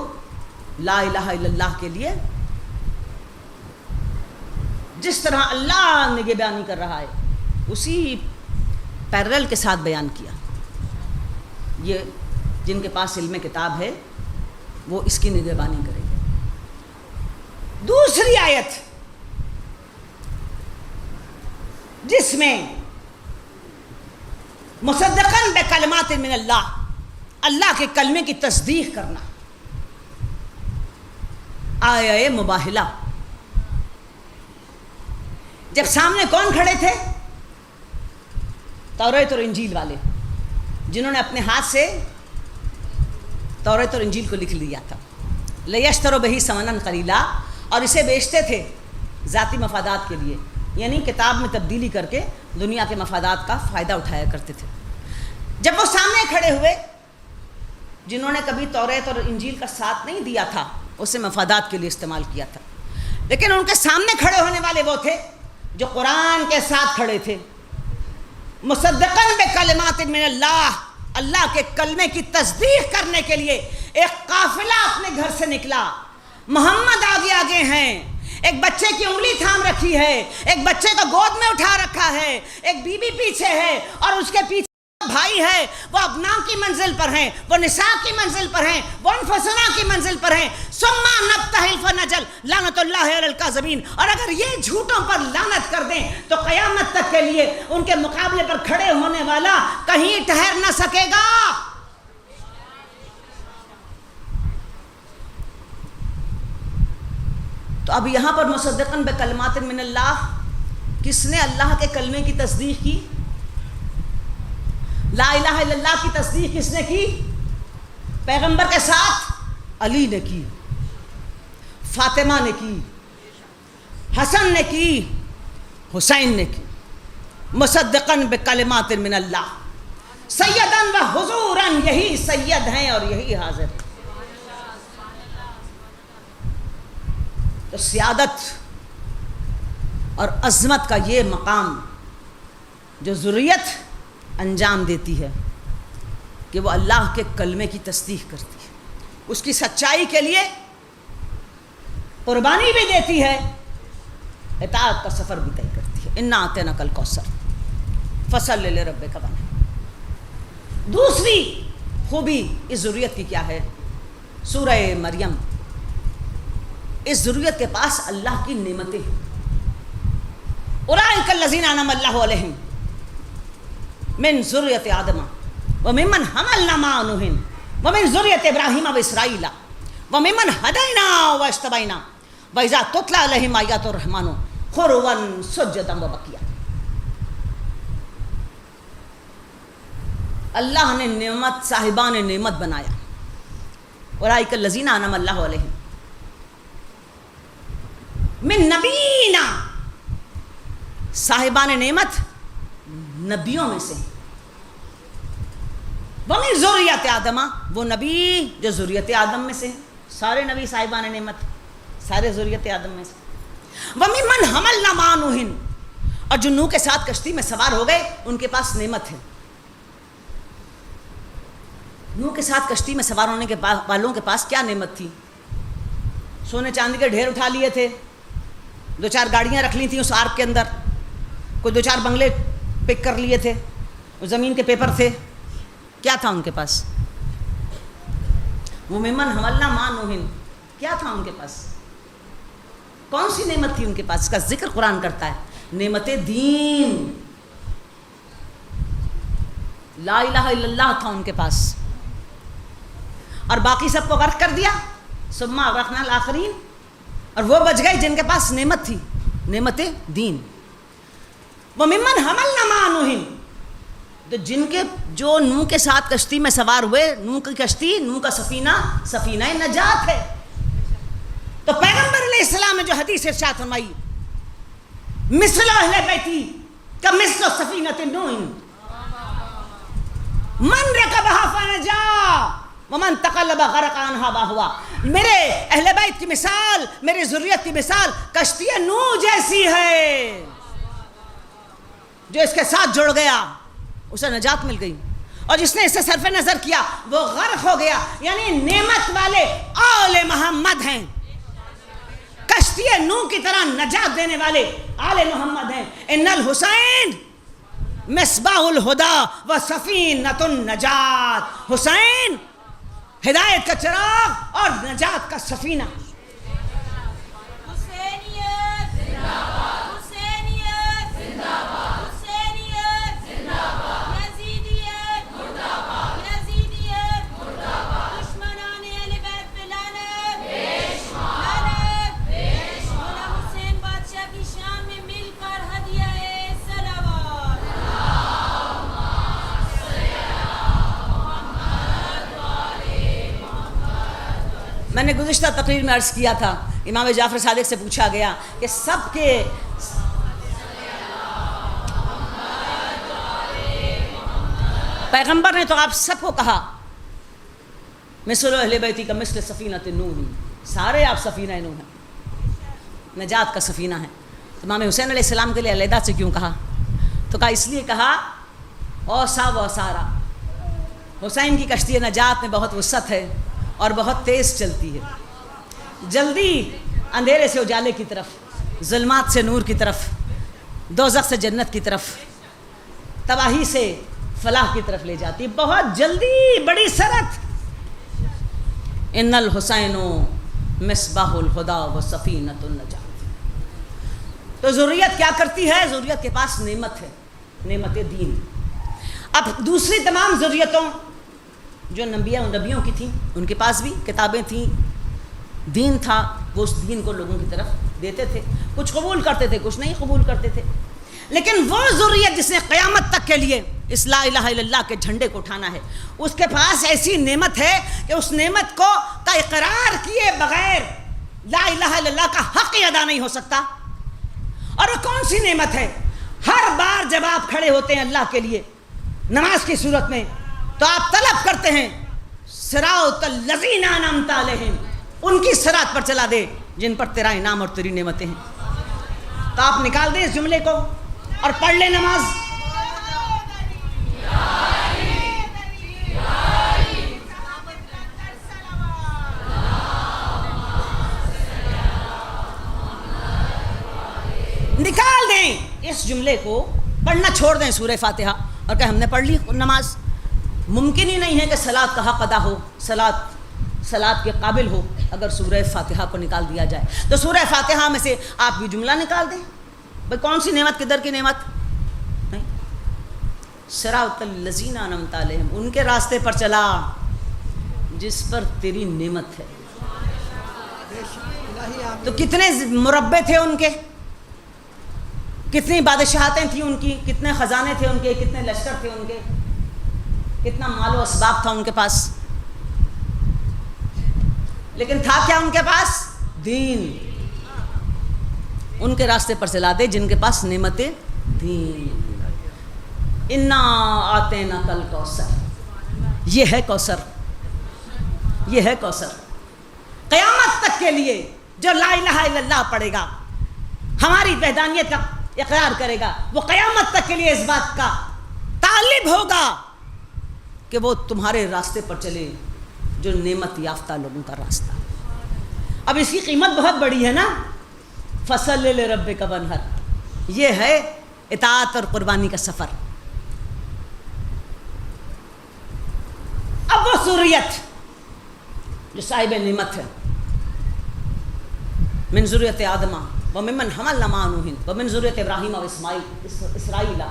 لا الہ الا اللہ کے لیے جس طرح اللہ نگہبانی کر رہا ہے اسی پیرل کے ساتھ بیان کیا. یہ جن کے پاس علم کتاب ہے وہ اس کی نگہبانی کریں گے. دوسری آیت جس میں مصدقاً بکلمات من اللہ، اللہ کے کلمے کی تصدیق کرنا. آیہ مباہلہ. جب سامنے کون کھڑے تھے؟ توریت اور انجیل والے، جنہوں نے اپنے ہاتھ سے توریت اور انجیل کو لکھ لیا تھا. لیشتروا بہ ثمنا قلیلا، اور اسے بیچتے تھے ذاتی مفادات کے لیے، یعنی کتاب میں تبدیلی کر کے دنیا کے مفادات کا فائدہ اٹھایا کرتے تھے. جب وہ سامنے کھڑے ہوئے جنہوں نے کبھی توریت اور انجیل کا ساتھ نہیں دیا تھا، اسے مفادات کے لیے استعمال کیا تھا، لیکن ان کے سامنے کھڑے ہونے والے وہ تھے جو قرآن کے ساتھ کھڑے تھے. مصدقاً بکلمات من اللہ، اللہ کے کلمے کی تصدیق کرنے کے لیے ایک قافلہ اپنے گھر سے نکلا. محمد آگے آگے ہیں، ایک بچے کی انگلی تھام رکھی ہے، ایک بچے کو گود میں اٹھا رکھا ہے، ایک بیوی پیچھے ہے اور اس کے پیچھے بھائی ہے. وہ ابناء کی منزل پر ہیں، وہ نساء کی منزل پر ہیں، وہ انفسنا کی منزل پر ہیں. ثم نبتہل فنجل لعنت اللہ علی الکاذبین. اور اگر یہ جھوٹوں پر لعنت کر دیں تو قیامت تک کے لیے ان کے مقابلے پر کھڑے ہونے والا کہیں ٹھہر نہ سکے گا. تو اب یہاں پر مصدقاً بکلمات من اللہ، کس نے اللہ کے کلمے کی تصدیق کی؟ لا الہ الا اللہ کی تصدیق کس نے کی؟ پیغمبر کے ساتھ علی نے کی، فاطمہ نے کی، حسن نے کی، حسین نے کی. مصدقاً بکلمات من اللہ، سیداً و حضوراً، یہی سید ہیں اور یہی حاضر ہیں. تو سیادت اور عظمت کا یہ مقام جو ذریت انجام دیتی ہے کہ وہ اللہ کے کلمے کی تصدیق کرتی ہے، اس کی سچائی کے لیے قربانی بھی دیتی ہے، اطاعت کا سفر بھی طے کرتی ہے. انا اعطیناک الکوثر فصلی لربک وانحر. دوسری خوبی اس ذریت کی کیا ہے؟ سورہ مریم. اس ذریت کے پاس اللہ کی نعمتیں ہیں. اولئک الذین انعم اللہ علیہم من ذریت آدم وممن حملنا مع نوح ومن ذریت ابراہیم واسرائیل وممن ہدینا واجتبینا واذا تتلی علیہم آیات الرحمن خروا سجدا وبکیا. اللہ نے نعمت صاحبان نعمت بنایا. اولئک الذین انعم اللہ علیہم من نبینا، صاحبان نعمت نبیوں میں سے. ومن ذریت آدم، وہ نبی جو ذریت آدم میں سے ہیں. سارے نبی صاحبان نعمت، سارے ذریت آدم میں سے. وممن حملنا مع نوح، اور جو نوح کے ساتھ کشتی میں سوار ہو گئے ان کے پاس نعمت ہے. نوح کے ساتھ کشتی میں سوار ہونے کے والوں کے پاس کیا نعمت تھی؟ سونے چاندی کے ڈھیر اٹھا لیے تھے، 2-4 گاڑیاں رکھ لی تھیں اس آرک کے اندر، کوئی 2-4 بنگلے پک کر لیے تھے، زمین کے پیپر تھے. کیا تھا ان کے پاس؟ وممن حملنا مع نوح، کیا تھا ان کے پاس؟ کون سی نعمت تھی ان کے پاس؟ اس کا ذکر قرآن کرتا ہے. نعمت دین، لا الہ الا اللہ تھا ان کے پاس، اور باقی سب کو غرق کر دیا. ثم اغرقنا الآخرین. اور وہ بچ گئے جن کے پاس نعمت تھی، نعمت دین. وممن حملنا مع نوح، تو جو نوح کے ساتھ کشتی میں سوار ہوئے، نوح کی کشتی، نوح کا سفینہ، سفینہ نجات ہے. تو پیغمبر علیہ السلام نے جو حدیث ارشاد فرمائی، مثل اہل بیتی کمثل سفینۃ نوح من رکبها فنجا ومن تقلب غرق عنها ما ہوا. میرے اہل بیت کی مثال، میری ذریت کی مثال کشتی نوح جیسی ہے. جو اس کے ساتھ جڑ گیا اسے نجات مل گئی، اور جس نے اسے صرف نظر کیا وہ غرق ہو گیا. یعنی نعمت والے آل محمد ہیں. کشتی نوح کی طرح نجات دینے والے آل محمد ہیں. ان الحسین مصباح الہدا و سفینۃ النجات. حسین ہدایت کا چراغ اور نجات کا سفینہ. میں نے گزشتہ تقریر میں عرض کیا تھا، امام جعفر صادق سے پوچھا گیا کہ سب کے پیغمبر نے تو آپ سب کو کہا مثل اہل بیتی کا مثل سفینۃ نوح، سارے آپ سفینہ نوح ہیں، نجات کا سفینہ ہیں. امام حسین علیہ السلام کے لیے علیحدہ سے کیوں کہا؟ تو کہا اس لیے کہا اوسا و سارا، حسین کی کشتی نجات میں بہت وسعت ہے اور بہت تیز چلتی ہے، جلدی اندھیرے سے اجالے کی طرف، ظلمات سے نور کی طرف، دوزخ سے جنت کی طرف، تباہی سے فلاح کی طرف لے جاتی ہے، بہت جلدی، بڑی سرعت. ان الحسین مصباح الہدا و سفینۃ النجات. تو ذریت کیا کرتی ہے؟ ذریت کے پاس نعمت ہے، نعمت دین. اب دوسری تمام ذریتوں جو نبیوں کی تھیں، ان کے پاس بھی کتابیں تھیں، دین تھا، وہ اس دین کو لوگوں کی طرف دیتے تھے، کچھ قبول کرتے تھے، کچھ نہیں قبول کرتے تھے. لیکن وہ ذریت جس نے قیامت تک کے لیے اس لا الہ الا اللہ کے جھنڈے کو اٹھانا ہے، اس کے پاس ایسی نعمت ہے کہ اس نعمت کا اقرار کیے بغیر لا الہ الا اللہ کا حق ہی ادا نہیں ہو سکتا. اور وہ کون سی نعمت ہے؟ ہر بار جب آپ کھڑے ہوتے ہیں اللہ کے لیے نماز کی صورت میں، تو آپ طلب کرتے ہیں صراط الذین انعمت علیہم، ان کی صراط پر چلا دے جن پر تیرا انعام اور تیری نعمتیں ہیں. تو آپ نکال دیں اس جملے کو اور پڑھ لیں نماز. نکال دیں اس جملے کو، پڑھنا چھوڑ دیں سورہ فاتحہ اور کہ ہم نے پڑھ لی نماز. ممکن ہی نہیں ہے کہ صلاۃ کا حق ادا ہو، صلاۃ کے قابل ہو اگر سورہ فاتحہ کو نکال دیا جائے. تو سورہ فاتحہ میں سے آپ یہ جملہ نکال دیں. بھائی کون سی نعمت، کدھر کی نعمت؟ نہیں، صراط الذین انعمت علیہم، ان کے راستے پر چلا جس پر تیری نعمت ہے. تو کتنے مربع تھے ان کے، کتنی بادشاہتیں تھیں ان کی، کتنے خزانے تھے ان کے، کتنے لشکر تھے ان کے، کتنا مال و اسباب تھا ان کے پاس. لیکن تھا کیا ان کے پاس؟ دین. ان کے راستے پر چلا دے جن کے پاس نعمت دین. انا آتینا کل کوثر، یہ ہے کوثر، یہ ہے کوثر. قیامت تک کے لیے جو لا الہ الا اللہ پڑھے گا، ہماری وحدانیت کا اقرار کرے گا، وہ قیامت تک کے لیے اس بات کا طالب ہوگا کہ وہ تمہارے راستے پر چلے جو نعمت یافتہ لوگوں کا راستہ. اب اس کی قیمت بہت بڑی ہے نا. فصل لربک وانحر، یہ ہے اطاعت اور قربانی کا سفر. اب وہ ذریت جو صاحب نعمت ہے، من ذریت آدم وممن حملنا مع نوح ومن ذریت ابراہیم و اسرائیل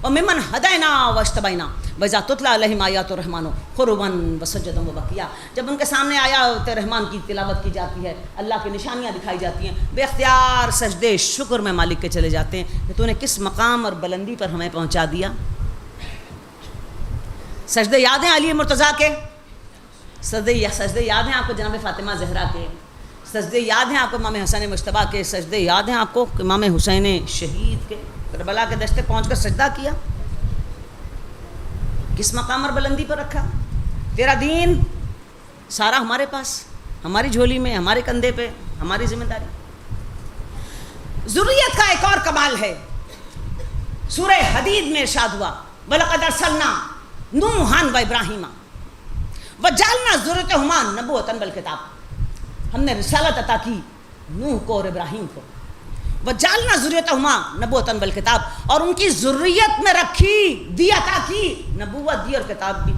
وممن ہدینا واجتبینا وإذا تتلی علیہم آیات الرحمن خروا وسجدا وبکیا. جب ان کے سامنے آیات رحمان کی تلاوت کی جاتی ہے، اللہ کی نشانیاں دکھائی جاتی ہیں، بے اختیار سجدے شکر میں مالک کے چلے جاتے ہیں کہ تو نے کس مقام اور بلندی پر ہمیں پہنچا دیا. سجدے یاد ہیں علی مرتضیٰ کے، سجدے یاد ہیں آپ کو جناب فاطمہ زہرا کے، سجدے یاد ہیں آپ کو امام حسن مجتبیٰ کے، سجدے یاد ہیں آپ کو امام حسین شہید کے، کربلا کے دشتے پہنچ کر سجدہ کیا. کس مقام اور بلندی پر رکھا. تیرا دین سارا ہمارے پاس، ہماری جھولی میں، ہمارے کندھے پہ، ہماری ذمہ داری. ذریت کا ایک اور کمال ہے. سورہ حدید میں ارشاد ہوا وَلَقَدْ أَرْسَلْنَا نُوحًا وَإِبْرَاهِيمَ وَجَعَلْنَا ذُرِّيَّتَهُمَا نُبُوَّةً وَالْكِتَابَ. ہم نے رسالت عطا کی نوح کو اور ابراہیم کو. وجعلنا ذریتہما نبوۃ والکتاب, اور ان کی ذریت میں رکھی, دی, عطا کی, نبوت دی اور کتاب بھی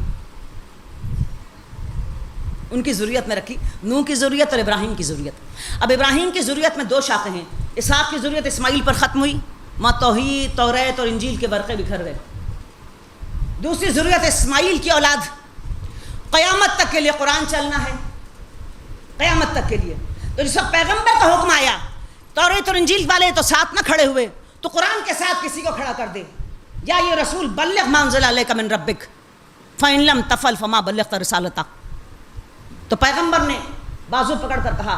ان کی ذریت میں رکھی. نوح کی ذریت اور ابراہیم کی ذریت. اب ابراہیم کی ذریت میں دو شاخیں ہیں. اسحاق کی ذریت اسماعیل پر ختم ہوئی, ماں توحید, توریت اور انجیل کے برقے بکھر گئے. دوسری ذریت اسماعیل کی اولاد, قیامت تک کے لیے قرآن چلنا ہے, قیامت تک کے لیے. تو جب سب پیغمبر کا حکم آیا, توریت اور انجیل والے تو ساتھ نہ کھڑے ہوئے, تو قرآن کے ساتھ کسی کو کھڑا کر دے. یا یہ رسول بلغ ما انزل الیک من ربک فإن لم تفعل فما بلغت رسالتہ. تو پیغمبر نے بازو پکڑ کر کہا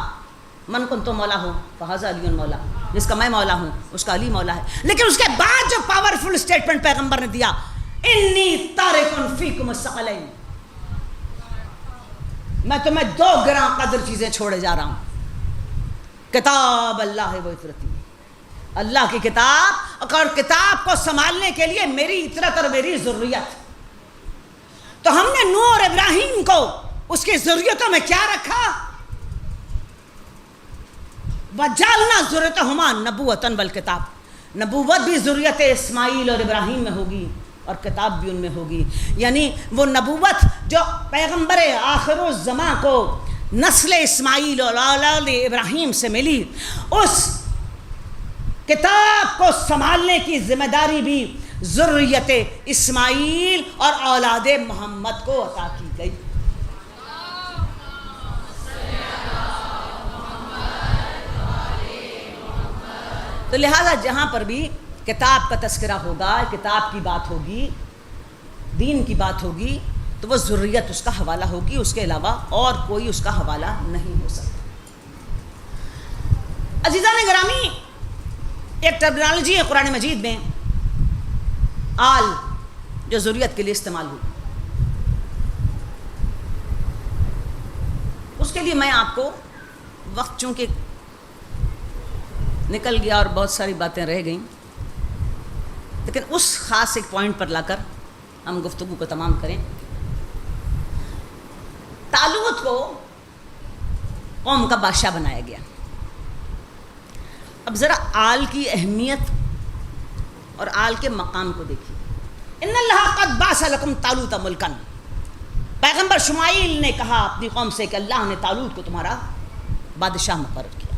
من کنت مولا ہوں فہذا علی مولا, جس کا میں مولا ہوں اس کا علی مولا ہے. لیکن اس کے بعد جو پاورفل اسٹیٹمنٹ پیغمبر نے دیا, انی تارک فیکم الثقلین, میں تمہیں دو گراں قدر چیزیں چھوڑے جا رہا ہوں, کتاب اللہ و اطرتی, اللہ کی کتاب, اور کتاب کو سنبھالنے کے لیے میری اطرت اور میری ذریت. تو ہم نے نوح اور ابراہیم کو اس کی ذریتوں میں کیا رکھا؟ وجعلنا ذریتہما نبوۃ والکتاب, نبوت بھی ذریت اسماعیل اور ابراہیم میں ہوگی اور کتاب بھی ان میں ہوگی. یعنی وہ نبوت جو پیغمبر آخر الزماں کو نسل اسماعیل اور اولاد ابراہیم سے ملی, اس کتاب کو سنبھالنے کی ذمہ داری بھی ذریت اسماعیل اور اولاد محمد کو عطا کی گئی. تو لہٰذا جہاں پر بھی کتاب کا تذکرہ ہوگا, کتاب کی بات ہوگی, دین کی بات ہوگی, تو وہ ذریت اس کا حوالہ ہوگی, اس کے علاوہ اور کوئی اس کا حوالہ نہیں ہو سکتا. عزیزان گرامی, ایک ٹرمینالوجی ہے قرآن مجید میں آل, جو ذریت کے لیے استعمال ہوئی. اس کے لیے میں آپ کو, وقت چونکہ نکل گیا اور بہت ساری باتیں رہ گئیں, لیکن اس خاص ایک پوائنٹ پر لا کر ہم گفتگو کو تمام کریں. طالوت کو قوم کا بادشاہ بنایا گیا. اب ذرا آل کی اہمیت اور آل کے مقام کو دیکھیے. ان اللہ قد بعث لکم طالوت ملکا, پیغمبر شمائیل نے کہا اپنی قوم سے کہ اللہ نے طالوت کو تمہارا بادشاہ مقرر کیا.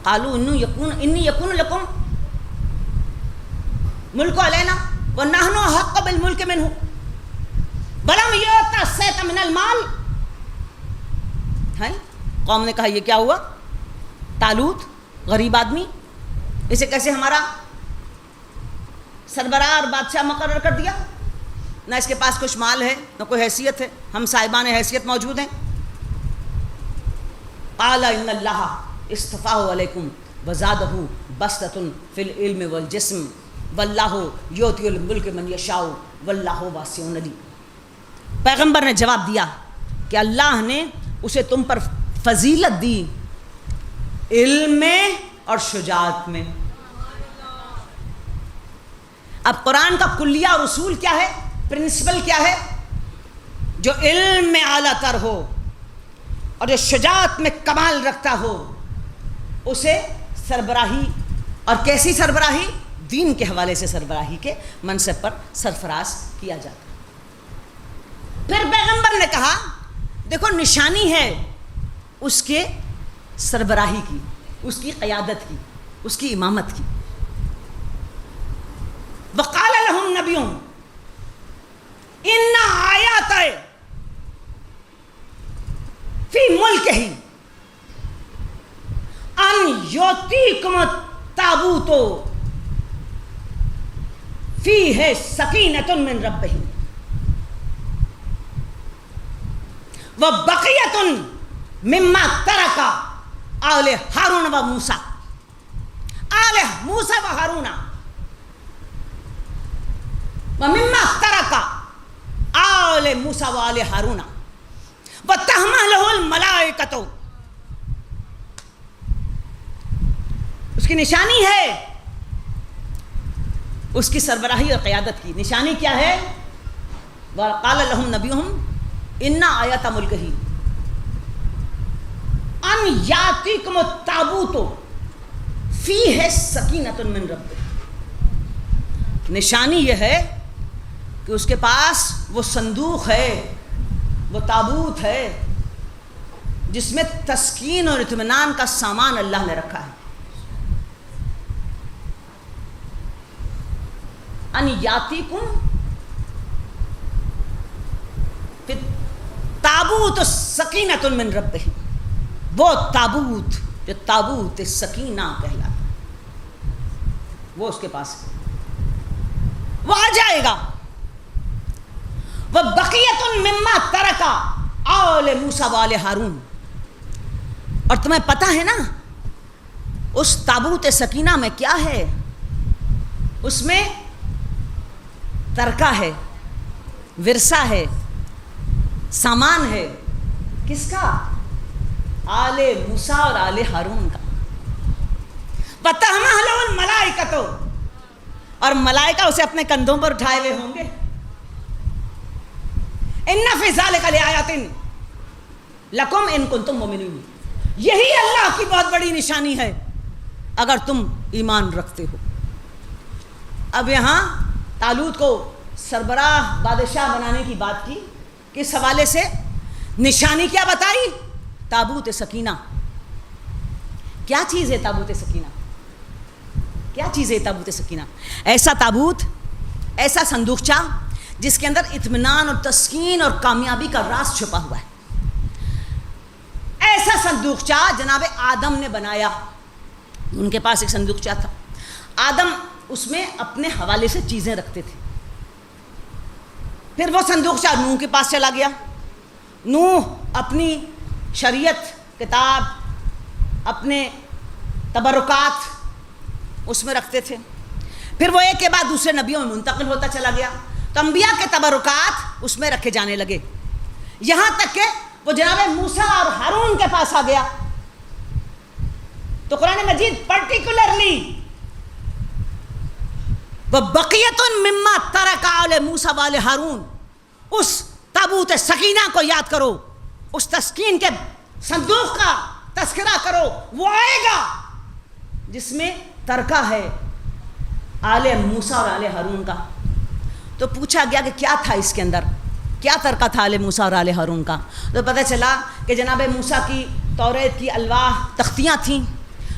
قالوا انی یکون لکم ملک علینا ونحن احق بالملک منہ ولم یؤت الصیت من المال. قوم نے کہا یہ کیا ہوا؟ طالوت غریب آدمی, اسے کیسے ہمارا سربراہ اور بادشاہ مقرر کر دیا؟ نہ اس کے پاس کچھ مال ہے, نہ کوئی حیثیت ہے, ہم صاحبان حیثیت موجود ہیں. قال ان اللہ اصطفاہ علیکم وزادہ بسطۃ فی العلم والجسم واللہ یؤتی الملک من یشاء واللہ واسع علیم. پیغمبر نے جواب دیا کہ اللہ نے اسے تم پر فضیلت دی علم میں اور شجاعت میں. اب قرآن کا کلیہ اور اصول کیا ہے, پرنسپل کیا ہے؟ جو علم میں اعلیٰ تر ہو اور جو شجاعت میں کمال رکھتا ہو اسے سربراہی, اور کیسی سربراہی؟ دین کے حوالے سے سربراہی کے منصب پر سرفراز کیا جاتا. پھر پیغمبر نے کہا دیکھو نشانی ہے اس کے سربراہی کی, اس کی قیادت کی, اس کی امامت کی. وقال لهم نبیهم ان آیات فی ملکہ ان یؤتیکم التابوت فیہ سکینۃ من ربہم وبقیۃ مما ترک آل ہارون و موسیٰ, آل موسیٰ و ہارون ومما ترک آل موسیٰ و آل ہارون وتحملہ الملائکۃ. اس کی نشانی ہے اس کی سربراہی اور قیادت کی. نشانی کیا ہے؟ وقال لهم نبیہم ان آیات ملکہ ان یاتیکم التابوت فیہ سکینۃ من ربک، نشانی یہ ہے کہ اس کے پاس وہ صندوق ہے، وہ تابوت ہے جس میں تسکین اور اطمینان کا سامان اللہ نے رکھا ہے. ان یاتیکم تابوت سکینۃ من ربہ، وہ تابوت جو تابوت سکینہ کہلاتا ہے وہ اس کے پاس ہے، وہ آ جائے گا. وہ بقیۃ مما ترک آل موسیٰ و آل ہارون، اور تمہیں پتہ ہے نا اس تابوت سکینہ میں کیا ہے؟ اس میں ترکہ ہے، ورثہ ہے، سامان ہے. کس کا؟ آل موسیٰ اور آل ہارون کا. وَتَحْمِلُهُ الْمَلَائِكَةُ، اور ملائکہ اسے اپنے کندھوں پر اٹھائے ہوئے ہوں گے. اِنَّ فِي ذَلِكَ لَآيَاتٍ لَكُمْ إِن كُنتُم مُؤْمِنِينَ، یہی اللہ کی بہت بڑی نشانی ہے اگر تم ایمان رکھتے ہو. اب یہاں طالوت کو سربراہ بادشاہ بنانے کی بات کی، کس حوالے سے؟ نشانی کیا بتائی؟ تابوت سکینہ. کیا چیز ہے تابوت سکینہ؟ کیا چیز ہے تابوت سکینہ؟ ایسا تابوت، ایسا صندوقچہ جس کے اندر اطمینان اور تسکین اور کامیابی کا راز چھپا ہوا ہے. ایسا صندوقچہ جناب آدم نے بنایا. ان کے پاس ایک صندوقچہ تھا، آدم اس میں اپنے حوالے سے چیزیں رکھتے تھے. پھر وہ صندوقچہ نوح کے پاس چلا گیا. نوح اپنی شریعت، کتاب، اپنے تبرکات اس میں رکھتے تھے. پھر وہ ایک کے بعد دوسرے نبیوں میں منتقل ہوتا چلا گیا، تو انبیاء کے تبرکات اس میں رکھے جانے لگے، یہاں تک کہ وہ جناب موسیٰ اور ہارون کے پاس آ گیا. تو قرآن مجید پرٹیکولرلی وَبَقِيَةٌ مِّمَّا تَرَكَ آلُ مُوسَىٰ وَآلُ ہارون، اس تابوت سکینہ کو یاد کرو، اس تسکین کے صندوق کا تذکرہ کرو. وہ آئے گا جس میں ترکہ ہے آل موسیٰ اور آل ہارون کا. تو پوچھا گیا کہ کیا تھا اس کے اندر، کیا ترکہ تھا آل موسیٰ اور آل ہارون کا؟ تو پتہ چلا کہ جناب موسیٰ کی توریت کی الواح تختیاں تھیں،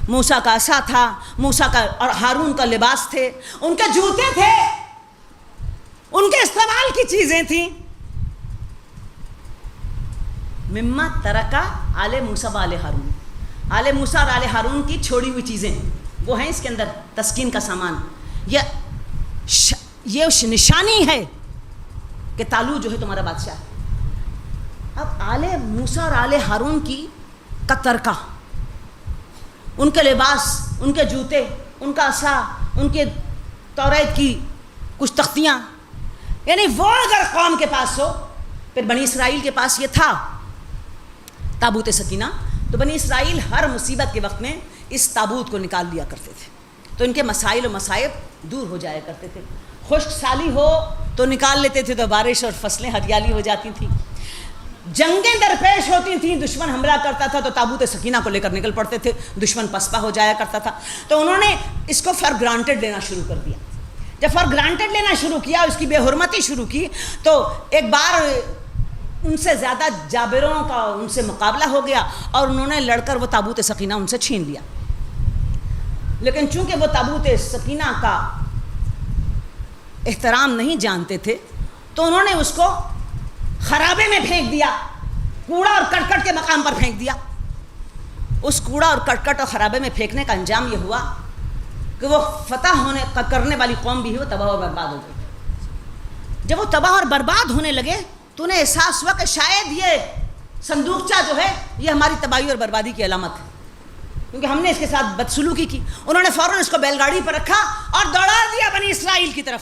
موسیٰ کا عصا تھا، موسیٰ کا اور ہارون کا لباس تھے، ان کے جوتے تھے، ان کے استعمال کی چیزیں تھیں. مما ترکہ آل موسیٰ و آل ہارون، آل موسیٰ اور آل ہارون کی چھوڑی ہوئی چیزیں وہ ہیں اس کے اندر تسکین کا سامان. یہ نشانی ہے کہ طالوت جو ہے تمہارا بادشاہ ہے. اب آل موسیٰ اور آل ہارون کی کا ترکہ، ان کے لباس، ان کے جوتے، ان کا عصا، ان کے توریت کی کچھ تختیاں، یعنی وہ اگر قوم کے پاس ہو. پھر بنی اسرائیل کے پاس یہ تھا تابوت سکینہ، تو بنی اسرائیل ہر مصیبت کے وقت میں اس تابوت کو نکال لیا کرتے تھے، تو ان کے مسائل و مصائب دور ہو جایا کرتے تھے. خشک سالی ہو تو نکال لیتے تھے تو بارش اور فصلیں ہریالی ہو جاتی تھیں. جنگیں درپیش ہوتی تھیں، دشمن حملہ کرتا تھا تو تابوت سکینہ کو لے کر نکل پڑتے تھے، دشمن پسپا ہو جایا کرتا تھا. تو انہوں نے اس کو فار گرانٹیڈ لینا شروع کر دیا. جب فار گرانٹیڈ لینا شروع کیا، اس کی بے حرمتی شروع کی، تو ایک بار ان سے زیادہ جابروں کا ان سے مقابلہ ہو گیا اور انہوں نے لڑ کر وہ تابوت سکینہ ان سے چھین لیا. لیکن چونکہ وہ تابوت سکینہ کا احترام نہیں جانتے تھے تو انہوں نے اس کو خرابے میں پھینک دیا، کوڑا اور کرکٹ کے مقام پر پھینک دیا. اس کوڑا اور کرکٹ اور خرابے میں پھینکنے کا انجام یہ ہوا کہ وہ فتح کرنے والی قوم بھی وہ تباہ اور برباد ہو گئی. جب وہ تباہ اور برباد ہونے لگے تو انہیں احساس ہوا کہ شاید یہ صندوقچہ جو ہے یہ ہماری تباہی اور بربادی کی علامت ہے، کیونکہ ہم نے اس کے ساتھ بدسلوکی کی. انہوں نے فوراً اس کو بیل گاڑی پر رکھا اور دوڑا دیا بنی اسرائیل کی طرف.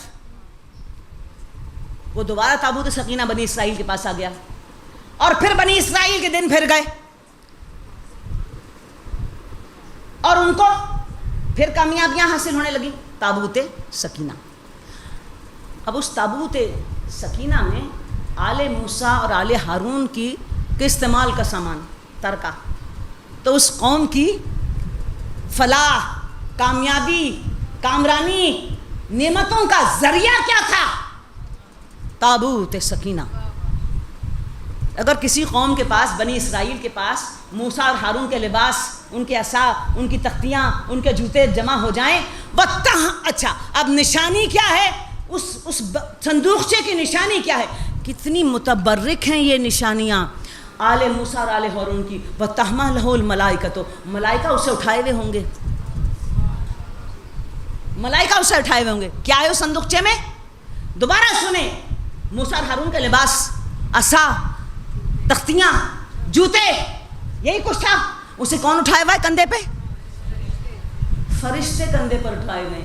وہ دوبارہ تابوت سکینہ بنی اسرائیل کے پاس آ گیا اور پھر بنی اسرائیل کے دن پھر گئے اور ان کو پھر کامیابیاں حاصل ہونے لگی. تابوت سکینہ. اب اس تابوت سکینہ میں آل موسیٰ اور آل ہارون کی استعمال کا سامان، ترکہ، تو اس قوم کی فلاح، کامیابی، کامرانی، نعمتوں کا ذریعہ کیا تھا؟ تابوت سکینہ۔ اگر کسی قوم کے پاس، بنی اسرائیل کے پاس، موسیٰ اور ہارون کے لباس، ان کے عصا، ان کی تختیاں، ان کے جوتے جمع ہو جائیں، اچھا اب نشانی کیا ہے؟ اس صندوقچے کی نشانی کیا ہے؟ کتنی متبرک ہیں یہ نشانیاں آل موسیٰ اور آل ہارون کی۔ وَتَحْمَلُهُ الْمَلَائِكَةُ، ملائکہ اسے اٹھائے ہوئے ہوں گے، ملائکہ اسے اٹھائے ہوئے ہوں گے۔ کیا ہے اس صندوقچے میں؟ دوبارہ سنیں، موسیٰ اور ہارون کا لباس، عصا، تختیاں، جوتے، یہی کچھ تھا۔ اسے کون اٹھائے ہوا ہے کندھے پہ؟ فرشتے کندھے پر اٹھائے ہوئے۔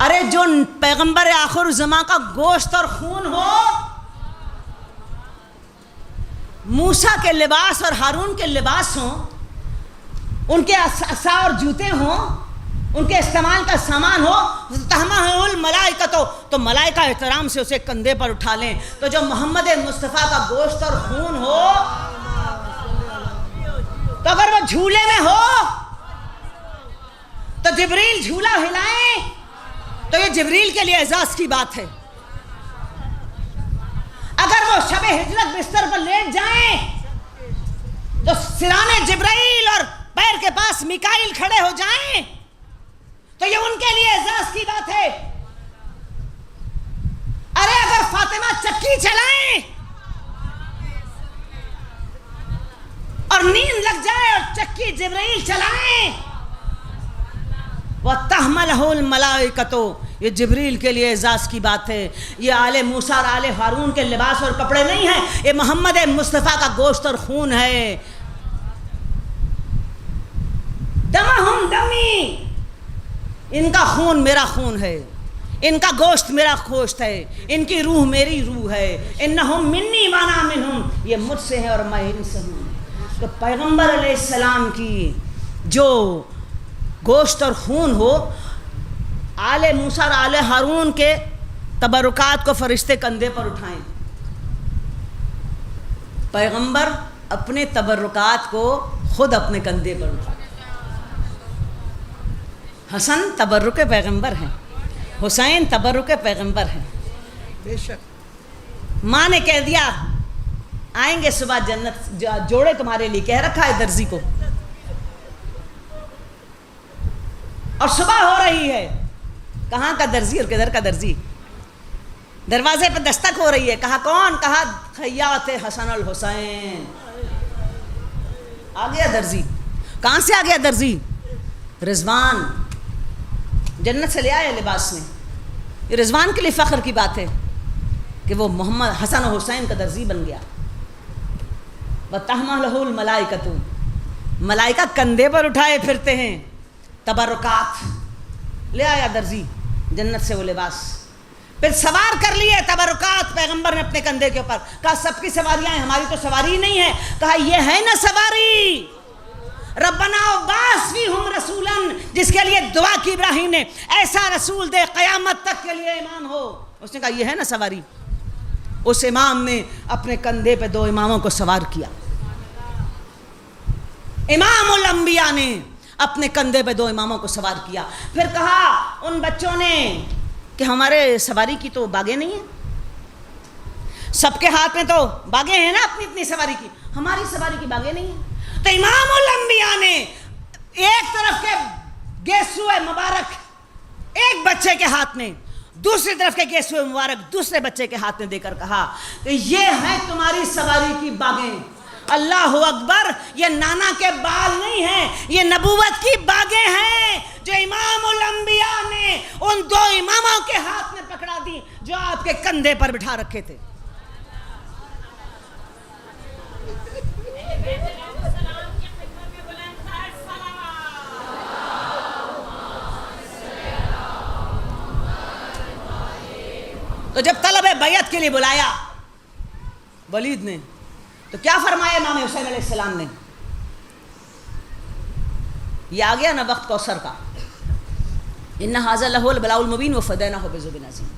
ارے جو پیغمبر آخر زمان کا گوشت اور خون ہو، موسیٰ کے لباس اور ہارون کے لباس ہوں، ان کے عصا اور جوتے ہوں، ان کے استعمال کا سامان ہو، تحملہ الملائکہ، تو ملائکہ احترام سے اسے کندھے پر اٹھا لیں۔ تو جو محمد مصطفیٰ کا گوشت اور خون ہو، تو اگر وہ جھولے میں ہو تو جبریل جھولا ہلائیں، تو یہ جبریل کے لیے اعزاز کی بات ہے۔ اگر وہ شب ہجرت بستر پر لیٹ جائیں تو سرانے جبرائیل اور پیر کے پاس میکائیل کھڑے ہو جائیں تو یہ ان کے لیے اعزاز کی بات ہے۔ ارے اگر فاطمہ چکی چلائیں اور نیند لگ جائے اور چکی جبرائیل چلائیں، وَتَحْمَلَهُ الْمَلَائِكَةُ، یہ جبریل کے لیے اعزاز کی بات ہے۔ یہ آل موسیٰ اور آل ہارون کے لباس اور کپڑے نہیں ہیں، یہ محمد مصطفیٰ کا گوشت اور خون ہے۔ دمہم دمی، ان کا خون میرا خون ہے، ان کا گوشت میرا گوشت ہے، ان کی روح میری روح ہے۔ انہم منی وانا منہم، یہ مجھ سے ہے اور میں ان سے ہوں۔ تو پیغمبر علیہ السلام کی جو گوشت اور خون ہو، آل موسیٰ اور آل ہارون کے تبرکات کو فرشتے کندھے پر اٹھائیں۔ پیغمبر اپنے تبرکات کو خود اپنے کندھے پر اٹھائیں۔ حسن تبرک پیغمبر ہیں، حسین تبرک پیغمبر ہیں۔ بے شک ماں نے کہہ دیا آئیں گے صبح جنت جوڑے تمہارے لیے، کہہ رکھا ہے درزی کو، اور صبح ہو رہی ہے، کہاں کا درزی اور کدھر کا درزی، دروازے پہ دستک ہو رہی ہے، کہا کون؟ کہا خیاط حسن الحسین۔ آ گیا درزی۔ کہاں سے آ گیا درزی؟ رضوان، جنت سے لے آیا لباس میں۔ یہ رضوان کے لیے فخر کی بات ہے کہ وہ محمد حسن و حسین کا درزی بن گیا۔ وَتَحْمَلُهُ الْمَلَائِكَةُ، ملائکہ کندھے پر اٹھائے پھرتے ہیں تبرکات۔ لے آیا درزی جنت سے وہ لباس، پھر سوار کر لیے تبرکات پیغمبر نے اپنے کندھے کے اوپر۔ کہا سب کی سواریاں ہیں، ہماری تو سواری نہیں ہے۔ کہا یہ ہے نا سواری، ربنا وبعث فیہم رسولا، جس کے لیے دعا کی ابراہیم نے، ایسا رسول دے قیامت تک کے لیے امام ہو۔ اس نے کہا یہ ہے نا سواری۔ اس امام نے اپنے کندھے پہ دو اماموں کو سوار کیا۔ امام الانبیاء نے اپنے کندھے پہ دو اماموں کو سوار کیا۔ پھر کہا ان بچوں نے کہ ہمارے سواری کی تو باگیں نہیں ہیں، سب کے ہاتھ میں تو باگیں ہیں نا اپنی اپنی سواری کی، ہماری سواری کی باگیں نہیں ہیں۔ تو امام الانبیاء نے ایک طرف کے گیسوئے مبارک ایک بچے کے ہاتھ میں، دوسری طرف کے گیسوئے مبارک دوسرے بچے کے ہاتھ میں دے کر کہا کہ یہ ہے تمہاری سواری کی باگیں۔ اللہ اکبر، یہ نانا کے بال نہیں ہیں، یہ نبوت کی باگیں ہیں جو امام الانبیاء نے ان دو اماموں کے ہاتھ میں پکڑا دی جو آپ کے کندھے پر بٹھا رکھے تھے۔ تو جب طلب بیعت کے لیے بلایا ولید نے تو کیا فرمایا امام حسین علیہ السلام نے؟ یہ آ گیا نا وقت کوثر کا، ان ھذا لہو البلاء المبین وفدیناہ بذبح عظیم۔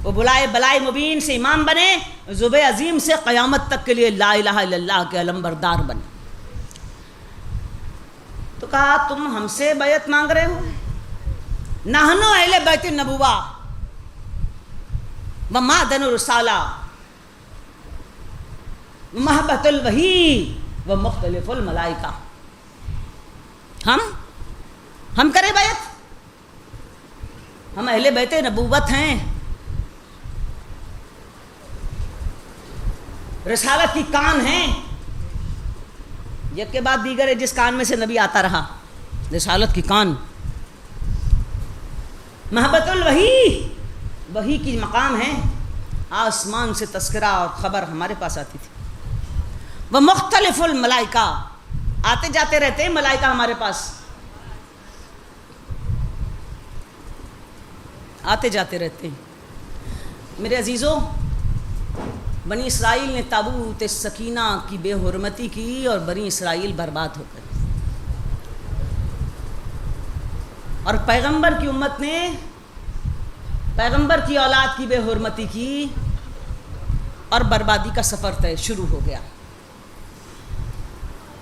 وہ بلائے مبین سے امام بنے، ذبح عظیم سے قیامت تک کے لیے لا الہ الا اللہ کے علم بردار بنے۔ کہا تم ہم سے بیعت مانگ رہے ہو؟ نحنو اہل بیت النبوہ و معدن الرسالہ و محبت الوحی و مختلف الملائکہ. ہم کریں بیعت؟ ہم اہل بیت نبوت ہیں، رسالت کی کان ہیں، یک کے بعد دیگر ہے جس کان میں سے نبی آتا رہا، رسالت کی کان. محبت الوحی، وحی کی مقام ہے، آسمان سے تذکرہ اور خبر ہمارے پاس آتی تھی. وہ مختلف الملائکہ، آتے جاتے رہتے ہیں ملائکہ ہمارے پاس، آتے جاتے رہتے ہیں. میرے عزیزوں، بنی اسرائیل نے تابوت سکینہ کی بے حرمتی کی اور بنی اسرائیل برباد ہو گئے. اور پیغمبر کی امت نے پیغمبر کی اولاد کی بے حرمتی کی اور بربادی کا سفر طے شروع ہو گیا.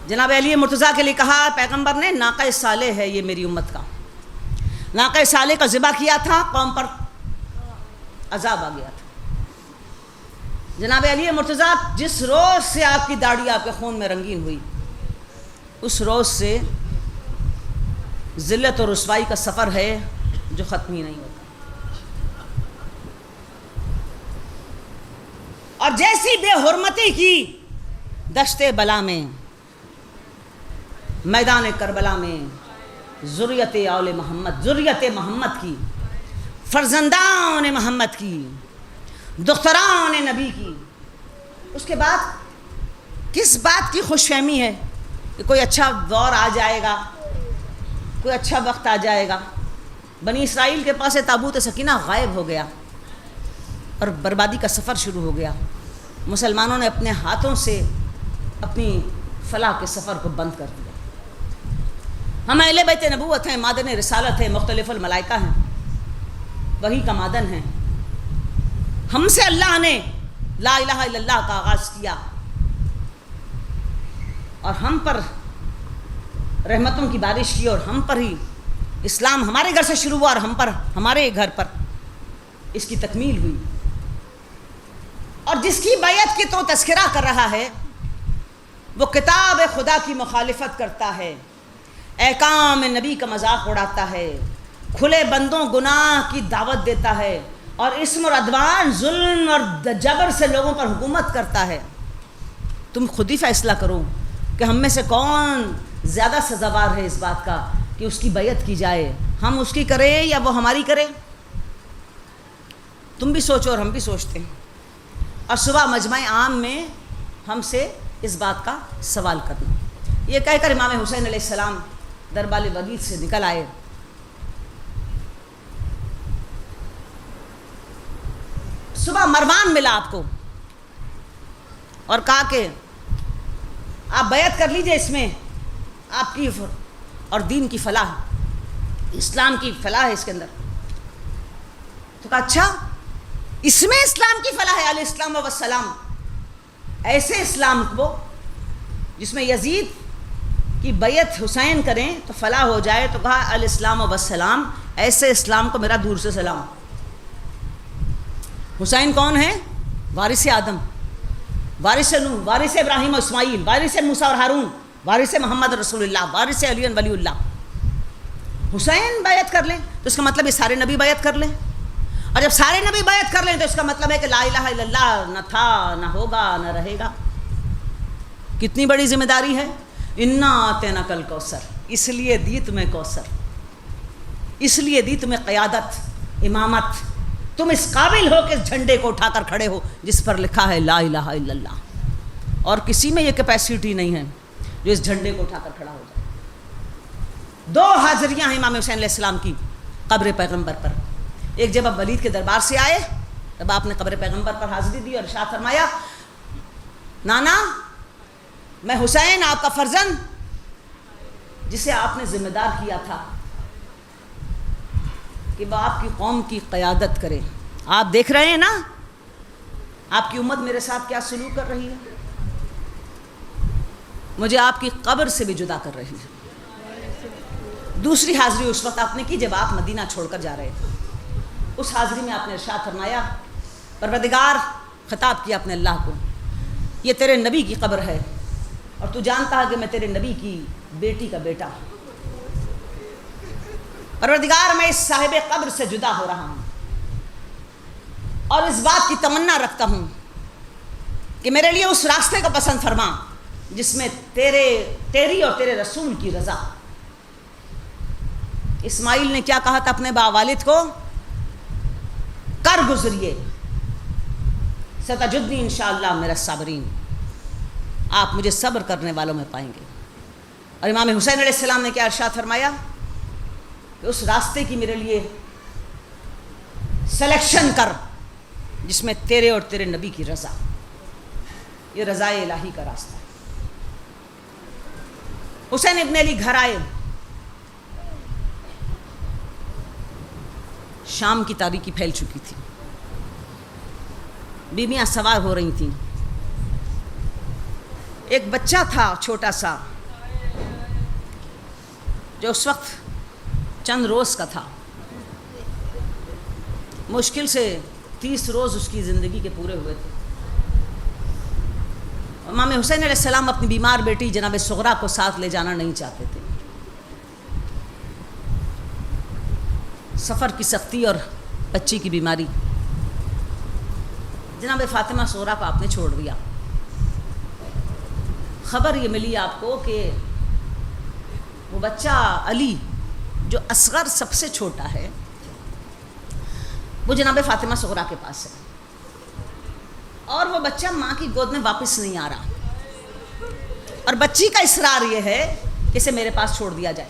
جناب علی مرتضیٰ کے لیے کہا پیغمبر نے ناقہ صالح ہے یہ میری امت کا، ناقہ صالح کا ذبح کیا تھا، قوم پر عذاب آ گیا تھا. جناب علی مرتضیٰ جس روز سے آپ کی داڑھی آپ کے خون میں رنگین ہوئی، اس روز سے ذلت اور رسوائی کا سفر ہے جو ختم ہی نہیں ہوتا. اور جیسی بے حرمتی کی دشت بلا میں، میدان کربلا میں، ذریت اول محمد، ذریت محمد کی، فرزندان محمد کی، دختران نبی کی، اس کے بعد کس بات کی خوش فہمی ہے کہ کوئی اچھا دور آ جائے گا، کوئی اچھا وقت آ جائے گا. بنی اسرائیل کے پاس تابوت سکینہ غائب ہو گیا اور بربادی کا سفر شروع ہو گیا. مسلمانوں نے اپنے ہاتھوں سے اپنی فلاح کے سفر کو بند کر دیا. ہم اہل بیت نبوت ہیں، معدن رسالت ہے، مختلف الملائکہ ہیں، وحی کا معدن ہیں. ہم سے اللہ نے لا الہ الا اللہ کا آغاز کیا اور ہم پر رحمتوں کی بارش کی، اور ہم پر ہی اسلام ہمارے گھر سے شروع ہوا اور ہم پر، ہمارے گھر پر اس کی تکمیل ہوئی. اور جس کی بیعت کی تو تذکرہ کر رہا ہے وہ کتاب خدا کی مخالفت کرتا ہے، احکام نبی کا مذاق اڑاتا ہے، کھلے بندوں گناہ کی دعوت دیتا ہے اور اسم اور عدوان، ظلم اور جبر سے لوگوں پر حکومت کرتا ہے. تم خود ہی فیصلہ کرو کہ ہم میں سے کون زیادہ سزاوار ہے اس بات کا کہ اس کی بیعت کی جائے. ہم اس کی کریں یا وہ ہماری کرے؟ تم بھی سوچو اور ہم بھی سوچتے ہیں. اور صبح مجمع عام میں ہم سے اس بات کا سوال کرنا. یہ کہہ کر امام حسین علیہ السلام دربار وگید سے نکل آئے. صبح مروان ملا آپ کو اور کہا کہ آپ بیعت کر لیجئے، اس میں آپ کی اور دین کی فلاح، اسلام کی فلاح ہے اس کے اندر. تو کہا اچھا اس میں اسلام کی فلاح ہے، علیہ السلام و السلام، ایسے اسلام کو جس میں یزید کی بیعت حسین کریں تو فلاح ہو جائے. تو کہا علیہ السلام و السلام، ایسے اسلام کو میرا دور سے سلام. حسین کون ہے؟ وارث آدم، وارث نوح، وارث ابراہیم و اسماعیل، وارث موسیٰ اور ہارون، وارث محمد رسول اللہ، وارث علی ولی اللہ. حسین بیعت کر لیں تو اس کا مطلب یہ سارے نبی بیعت کر لیں، اور جب سارے نبی بیعت کر لیں تو اس کا مطلب ہے کہ لا الہ الا اللہ نہ تھا، نہ ہوگا، نہ رہے گا. کتنی بڑی ذمہ داری ہے. انا اعطیناک الکوثر، اس لیے دی تمہیں کوثر، اس لیے دی تمہیں قیادت، امامت. تم اس قابل ہو کہ اس جھنڈے کو اٹھا کر کھڑے ہو جس پر لکھا ہے لا الہ الا اللہ. اور کسی میں یہ کیپیسٹی نہیں ہے جو اس جھنڈے کو اٹھا کر کھڑا ہو جائے. 2 حاضریاں ہیں امام حسین علیہ السلام کی قبر پیغمبر پر. ایک جب اب ولید کے دربار سے آئے تب آپ نے قبر پیغمبر پر حاضری دی اور ارشاد فرمایا نانا میں حسین آپ کا فرزند جسے آپ نے ذمہ دار کیا تھا کہ وہ آپ کی قوم کی قیادت کرے. آپ دیکھ رہے ہیں نا آپ کی امت میرے ساتھ کیا سلوک کر رہی ہے، مجھے آپ کی قبر سے بھی جدا کر رہی ہے. دوسری حاضری اس وقت آپ نے کی جب آپ مدینہ چھوڑ کر جا رہے تھے. اس حاضری میں آپ نے ارشاد فرمایا، پروردگار، خطاب کیا اپنے اللہ کو، یہ تیرے نبی کی قبر ہے اور تو جانتا ہے کہ میں تیرے نبی کی بیٹی کا بیٹا ہوں. پروردگار، میں اس صاحب قبر سے جدا ہو رہا ہوں اور اس بات کی تمنا رکھتا ہوں کہ میرے لیے اس راستے کو پسند فرما جس میں تیری اور تیرے رسول کی رضا. اسماعیل نے کیا کہا تھا اپنے والد کو؟ کر گزریے، ستجدنی انشاءاللہ من الصابرین، آپ مجھے صبر کرنے والوں میں پائیں گے. اور امام حسین علیہ السلام نے کیا ارشاد فرمایا کہ اس راستے کی میرے لیے سلیکشن کر جس میں تیرے اور تیرے نبی کی رضا. یہ رضا الہی کا راستہ ہے. حسین ابن علی گھر آئے. شام کی تاریکی پھیل چکی تھی، بیویاں سوار ہو رہی تھیں. ایک بچہ تھا چھوٹا سا جو اس وقت چند روز کا تھا. مشکل سے 30 روز اس کی زندگی کے پورے ہوئے تھے. امام حسین علیہ السلام اپنی بیمار بیٹی جناب صغرا کو ساتھ لے جانا نہیں چاہتے تھے. سفر کی سختی اور بچی کی بیماری، جناب فاطمہ صغرا کو آپ نے چھوڑ دیا. خبر یہ ملی آپ کو کہ وہ بچہ علی جو اصغر سب سے چھوٹا ہے وہ جناب فاطمہ صغرا کے پاس ہے، اور وہ بچہ ماں کی گود میں واپس نہیں آ رہا، اور بچی کا اصرار یہ ہے کہ اسے میرے پاس چھوڑ دیا جائے.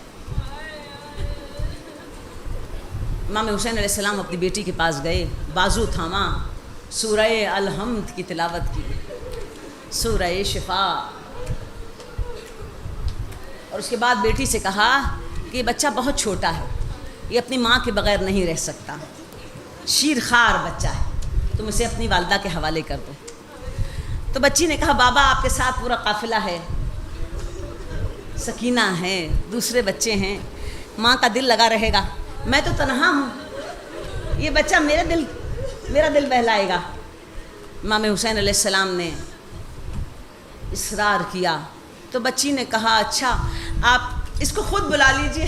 امام حسین علیہ السلام اپنی بیٹی کے پاس گئے، بازو تھاما، سورہ الحمد کی تلاوت کی، سورہ شفا، اور اس کے بعد بیٹی سے کہا کہ یہ بچہ بہت چھوٹا ہے، یہ اپنی ماں کے بغیر نہیں رہ سکتا، شیرخوار بچہ ہے، تم اسے اپنی والدہ کے حوالے کر دو. تو بچی نے کہا بابا آپ کے ساتھ پورا قافلہ ہے، سکینہ ہے، دوسرے بچے ہیں، ماں کا دل لگا رہے گا، میں تو تنہا ہوں، یہ بچہ میرا دل بہلائے گا. امام حسین علیہ السلام نے اصرار کیا تو بچی نے کہا اچھا آپ اس کو خود بلا لیجئے.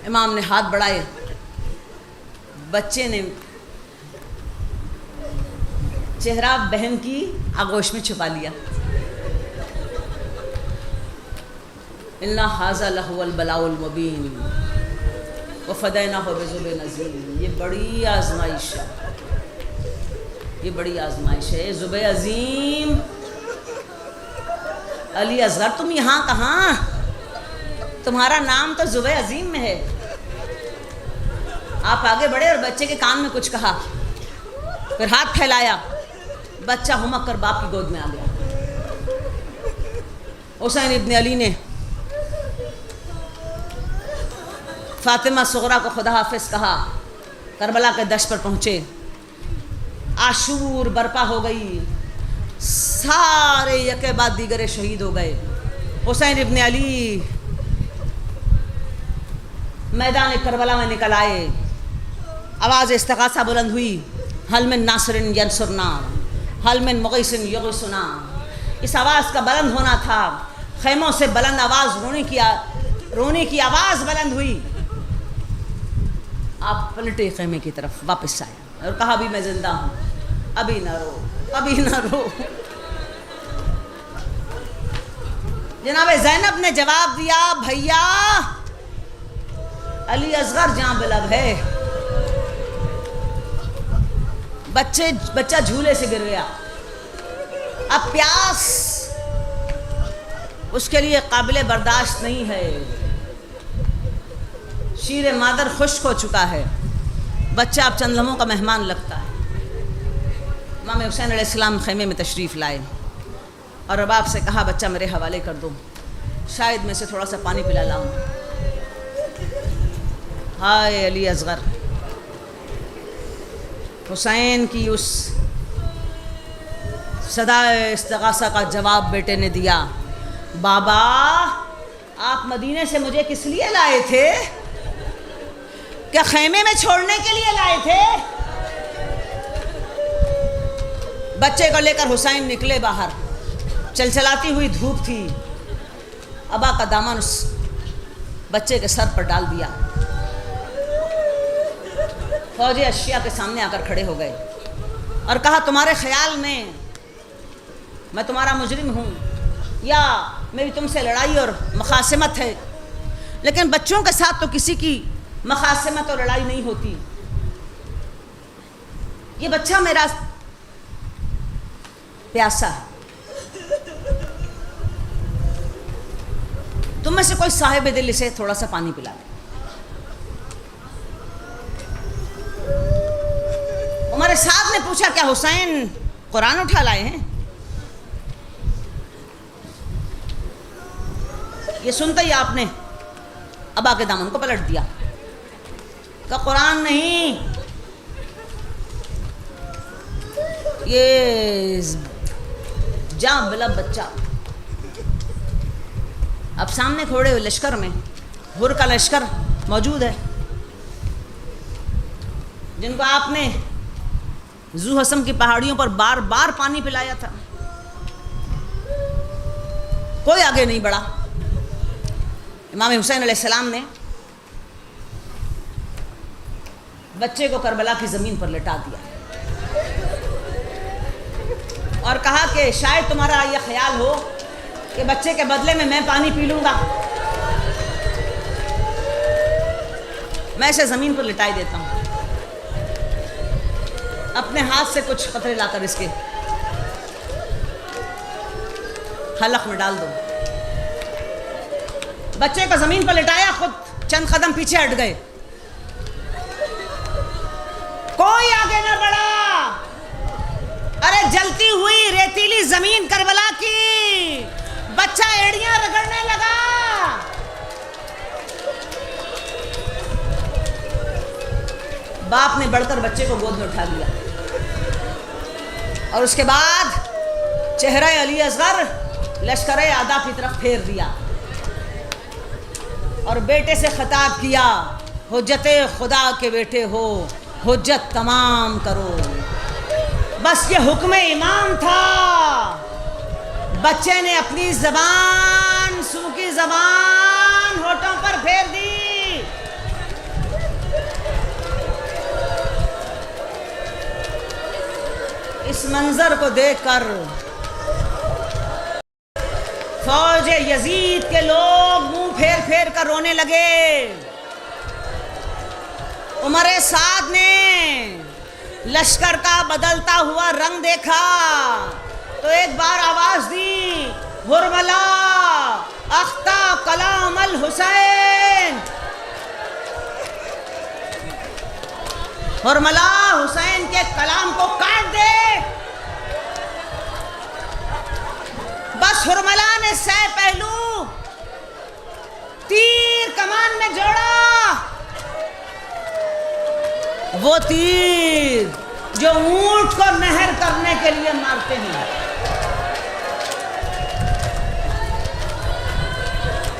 امام نے ہاتھ بڑھائے، بچے نے چہرہ بہن کی آغوش میں چھپا لیا. اِنَّ هَذَا لَهُوَ الْبَلَاءُ الْمُبِينُ وَفَدَيْنَاهُ بِذِبْحٍ عَظِيمٍ. یہ بڑی آزمائش ہے، یہ بڑی آزمائش ہے. ذبح عظیم، علی اصغر تم یہاں کہاں؟ تمہارا نام تو ذبح عظیم میں ہے. آپ آگے بڑھے اور بچے کے کان میں کچھ کہا، پھر ہاتھ پھیلایا، بچہ ہمک کر باپ کی گود میں آ گیا. حسین ابن علی نے فاطمہ صغرا کو خدا حافظ کہا، کربلا کے دشت پر پہنچے، عاشور برپا ہو گئی، سارے یکے بعد دیگرے شہید ہو گئے. حسین ابن علی میدان کربلا میں نکل آئے، آواز استغاثہ بلند ہوئی، حل من ناصر ینصرنا، حل من مغیث یغیثنا. اس آواز کا بلند ہونا تھا. خیموں سے بلند آواز، رونے کی آواز بلند ہوئی. آپ پلٹے خیمے کی طرف، واپس آئے اور کہا ابھی میں زندہ ہوں، ابھی نہ رو، ابھی نہ رو. جناب زینب نے جواب دیا بھیا علی اصغر جاں بلب ہے. بچہ جھولے سے گر گیا، اب پیاس اس کے لیے قابل برداشت نہیں ہے. شیر مادر خشک ہو چکا ہے، بچہ اب چند لمحوں کا مہمان لگتا ہے. امام حسین علیہ السلام خیمے میں تشریف لائے اور رباب سے کہا بچہ میرے حوالے کر دو، شاید میں سے تھوڑا سا پانی پلا لاؤں. ہائے علی اصغر، حسین کی اس صدا استغاثہ کا جواب بیٹے نے دیا، بابا آپ مدینے سے مجھے کس لیے لائے تھے؟ کیا خیمے میں چھوڑنے کے لیے لائے تھے؟ بچے کو لے کر حسین نکلے باہر، چلچلاتی ہوئی دھوپ تھی، ابا کا دامن اس بچے کے سر پر ڈال دیا۔ فوجی اشیاء کے سامنے آ کر کھڑے ہو گئے اور کہا تمہارے خیال میں میں تمہارا مجرم ہوں یا میری تم سے لڑائی اور مخاصمت ہے؟ لیکن بچوں کے ساتھ تو کسی کی مخاصمت اور لڑائی نہیں ہوتی۔ یہ بچہ میرا پیاسا ہے، تم میں سے کوئی صاحب دل اسے تھوڑا سا پانی پلا دے۔ عمر صاحب نے پوچھا کیا حسین قرآن اٹھا لائے ہیں؟ یہ سنتے ہی آپ نے ابا کے دامن کو پلٹ دیا کہ قرآن نہیں، یہ جاں بلا بچہ۔ اب سامنے کھڑے ہوئے لشکر میں ہر کا لشکر موجود ہے، جن کو آپ نے ذو حسم کی پہاڑیوں پر بار بار پانی پلایا تھا، کوئی آگے نہیں بڑھا۔ امام حسین علیہ السلام نے بچے کو کربلا کی زمین پر لٹا دیا اور کہا کہ شاید تمہارا یہ خیال ہو کہ بچے کے بدلے میں پانی پی لوں گا، میں اسے زمین پر لٹائی دیتا ہوں، اپنے ہاتھ سے کچھ قطرے لا کر اس کے حلق میں ڈال دو۔ بچے کو زمین پر لٹایا، خود چند قدم پیچھے ہٹ گئے، کوئی آگے نہ بڑھا۔ ارے جلتی ہوئی ریتیلی زمین کربلا کی، بچہ ایڑیاں رگڑنے لگا۔ باپ نے بڑھ کر بچے کو گود میں اٹھا لیا اور اس کے بعد چہرہ علی اصغر لشکر اعداء کی طرف پھیر دیا اور بیٹے سے خطاب کیا، حجت خدا کے بیٹے ہو، حجت تمام کرو۔ بس یہ حکم امام تھا۔ بچے نے اپنی زبان، سو کی زبان ہونٹوں پر پھیر دی۔ اس منظر کو دیکھ کر فوج یزید کے لوگ منہ پھیر پھیر کر رونے لگے۔ عمر سعد نے لشکر کا بدلتا ہوا رنگ دیکھا تو ایک بار آواز دی، ورملا اختا کلام الحسین۔ ورملا حسین کے کلام کو کاٹ دے۔ بس ہرملا نے سہ پہلو تیر کمان میں جوڑا، وہ تیر جو اونٹ کو نہر کرنے کے لیے مارتے ہیں۔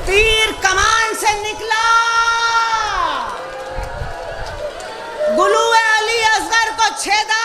تیر کمان سے نکلا، گلو علی اصغر کو چھیدا،